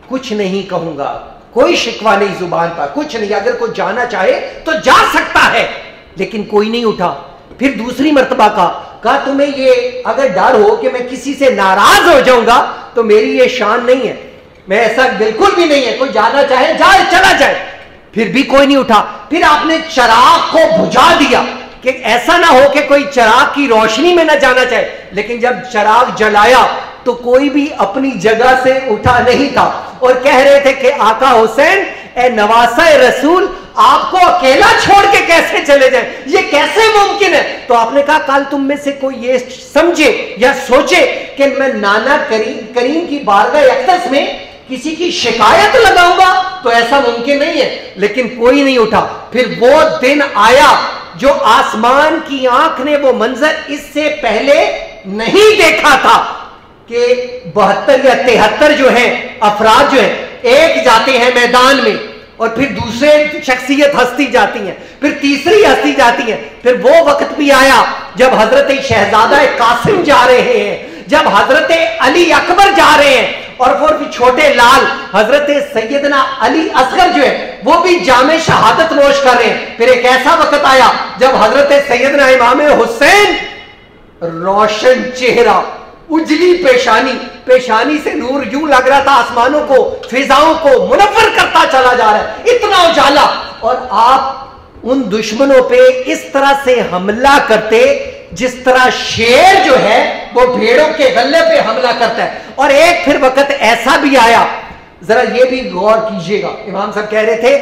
کچھ نہیں کہوں گا، کوئی شکوہ نہیں زبان پر، کچھ نہیں، اگر کوئی جانا چاہے تو جا سکتا ہے۔ لیکن کوئی نہیں اٹھا۔ پھر دوسری مرتبہ کہا تمہیں یہ اگر ڈر ہو کہ میں کسی سے ناراض ہو جاؤں گا تو میری یہ شان نہیں ہے، میں ایسا بالکل بھی نہیں ہے، کوئی جانا چاہے جائے، چلا جائے۔ پھر بھی کوئی نہیں اٹھا۔ پھر آپ نے چراغ کو بجھا دیا کہ ایسا نہ ہو کہ کوئی چراغ کی روشنی میں نہ جانا چاہے، لیکن جب چراغ جلایا تو کوئی بھی اپنی جگہ سے اٹھا نہیں تھا، اور کہہ رہے تھے کہ آقا حسین اے نواسہ رسول آپ کو اکیلا چھوڑ کے کیسے چلے جائیں، یہ کیسے ممکن ہے؟ تو آپ نے کہا کل تم میں سے کوئی یہ سمجھے یا سوچے کہ میں نانا کریم کی بارگاہ اقدس میں کسی کی شکایت لگاؤں گا تو ایسا ممکن نہیں ہے، لیکن کوئی نہیں اٹھا۔ پھر وہ دن آیا جو آسمان کی آنکھ نے وہ منظر اس سے پہلے نہیں دیکھا تھا کہ 72 یا 73 جو ہیں افراد جو ہیں ایک جاتے ہیں میدان میں، اور پھر دوسرے شخصیت ہستی جاتی ہیں، پھر تیسری ہستی جاتی ہیں۔ پھر وہ وقت بھی آیا جب حضرت شہزادہ قاسم جا رہے ہیں، جب حضرت علی اکبر جا رہے ہیں، اور وہ بھی چھوٹے لال حضرت سیدنا علی اصغر جو ہے وہ بھی جام شہادت نوش کر رہے ہیں۔ پھر ایک ایسا وقت آیا جب حضرت سیدنا امام حسین روشن چہرہ، اجلی پیشانی سے نور یوں لگ رہا تھا آسمانوں کو، فضاؤں کو منور کرتا چلا جا رہا ہے، اتنا اجالا، اور آپ ان دشمنوں پہ اس طرح سے حملہ کرتے جس طرح شیر جو ہے وہ بھیڑوں کے غلے پہ حملہ کرتا ہے۔ اور ایک پھر وقت ایسا بھی آیا، ذرا یہ بھی غور کیجئے گا، امام صاحب کہہ رہے تھے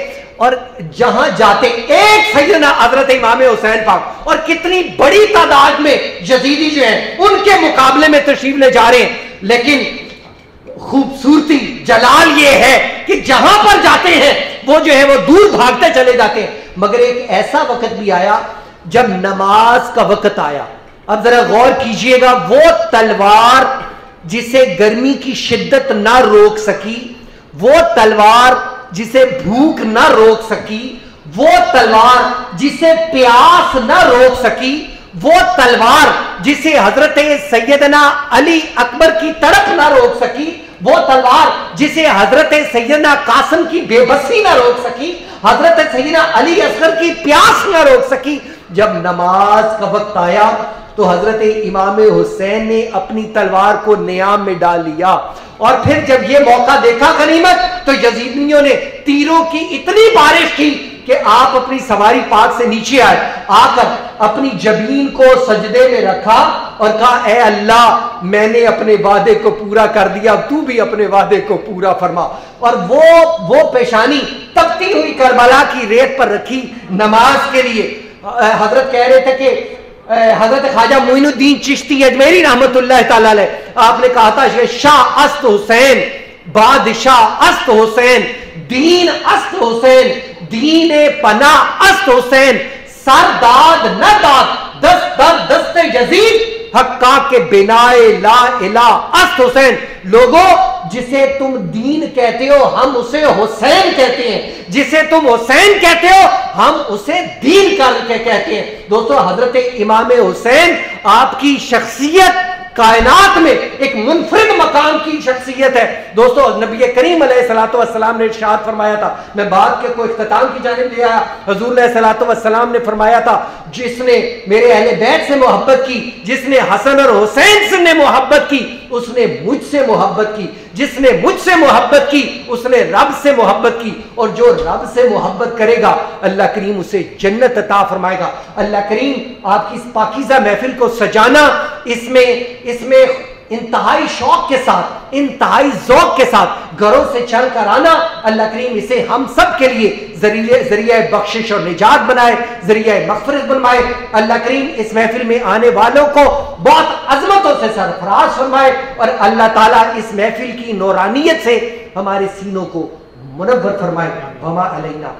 اور جہاں جاتے ایک سیدنا حضرت امام حسین پاک اور کتنی بڑی تعداد میں یزیدی جو ہیں ان کے مقابلے میں تشریف لے جا رہے ہیں، لیکن خوبصورتی جلال یہ ہے کہ جہاں پر جاتے ہیں وہ جو ہے وہ دور بھاگتے چلے جاتے ہیں۔ مگر ایک ایسا وقت بھی آیا جب نماز کا وقت آیا۔ اب ذرا غور کیجئے گا، وہ تلوار جسے گرمی کی شدت نہ روک سکی، وہ تلوار جسے بھوک نہ روک سکی، وہ تلوار جسے پیاس نہ روک سکی، وہ تلوار جسے حضرت سیدنا علی اکبر کی طرف نہ روک سکی، وہ تلوار جسے حضرت سیدنا قاسم کی بے بسی نہ روک سکی، حضرت سیدنا علی اصغر کی پیاس نہ روک سکی۔ جب نماز کا وقت آیا تو حضرت امام حسین نے اپنی تلوار کو نیام میں ڈال لیا، اور پھر جب یہ موقع دیکھا غنیمت تو یزیدیوں نے تیروں کی اتنی بارش کی کہ آپ اپنی سواری پاک سے نیچے آئے، آ کر اپنی جبین کو سجدے میں رکھا اور کہا اے اللہ میں نے اپنے وعدے کو پورا کر دیا، تو بھی اپنے وعدے کو پورا فرما۔ اور وہ پیشانی تپتی ہوئی کربلا کی ریت پر رکھی نماز کے لیے۔ حضرت کہہ رہے تھے کہ حضرت خواجہ معین الدین چشتی اجمیری رحمت اللہ تعالی علیہ، آپ نے کہا تھا کہ شاہ است حسین، بادشاہ است حسین، دین است حسین، دین پناہ است حسین، سر داد نہ داد دست در دست یزید، حقا کے بنائے لا الہ است حسین۔ لوگوں جسے تم دین کہتے ہو ہم اسے حسین کہتے ہیں، جسے تم حسین کہتے ہو ہم اسے دین کر کے کہتے ہیں۔ دوستو حضرت امام حسین آپ کی شخصیت کائنات میں ایک منفرد مقام کی شخصیت ہے۔ دوستو نبی کریم علیہ الصلوۃ والسلام نے ارشاد فرمایا تھا، میں بات کے کوئی اختتام کی جانب لے آیا، حضور علیہ الصلوۃ والسلام نے فرمایا تھا جس نے میرے اہل بیت سے محبت کی، جس نے حسن اور حسین سے محبت کی اس نے مجھ سے محبت کی، جس نے مجھ سے محبت کی اس نے رب سے محبت کی، اور جو رب سے محبت کرے گا اللہ کریم اسے جنت عطا فرمائے گا۔ اللہ کریم آپ کی اس پاکیزہ محفل کو سجانا، اس میں انتہائی شوق کے ساتھ، انتہائی ذوق کے ساتھ گھروں سے چل کر آنا، اللہ کریم اسے ہم سب کے لیے ذریعہ بخشش اور نجات بنائے، ذریعہ مغفرت بنائے۔ اللہ کریم اس محفل میں آنے والوں کو بہت عظمتوں سے سرفراز فرمائے، اور اللہ تعالیٰ اس محفل کی نورانیت سے ہمارے سینوں کو منور فرمائے۔ وما علینا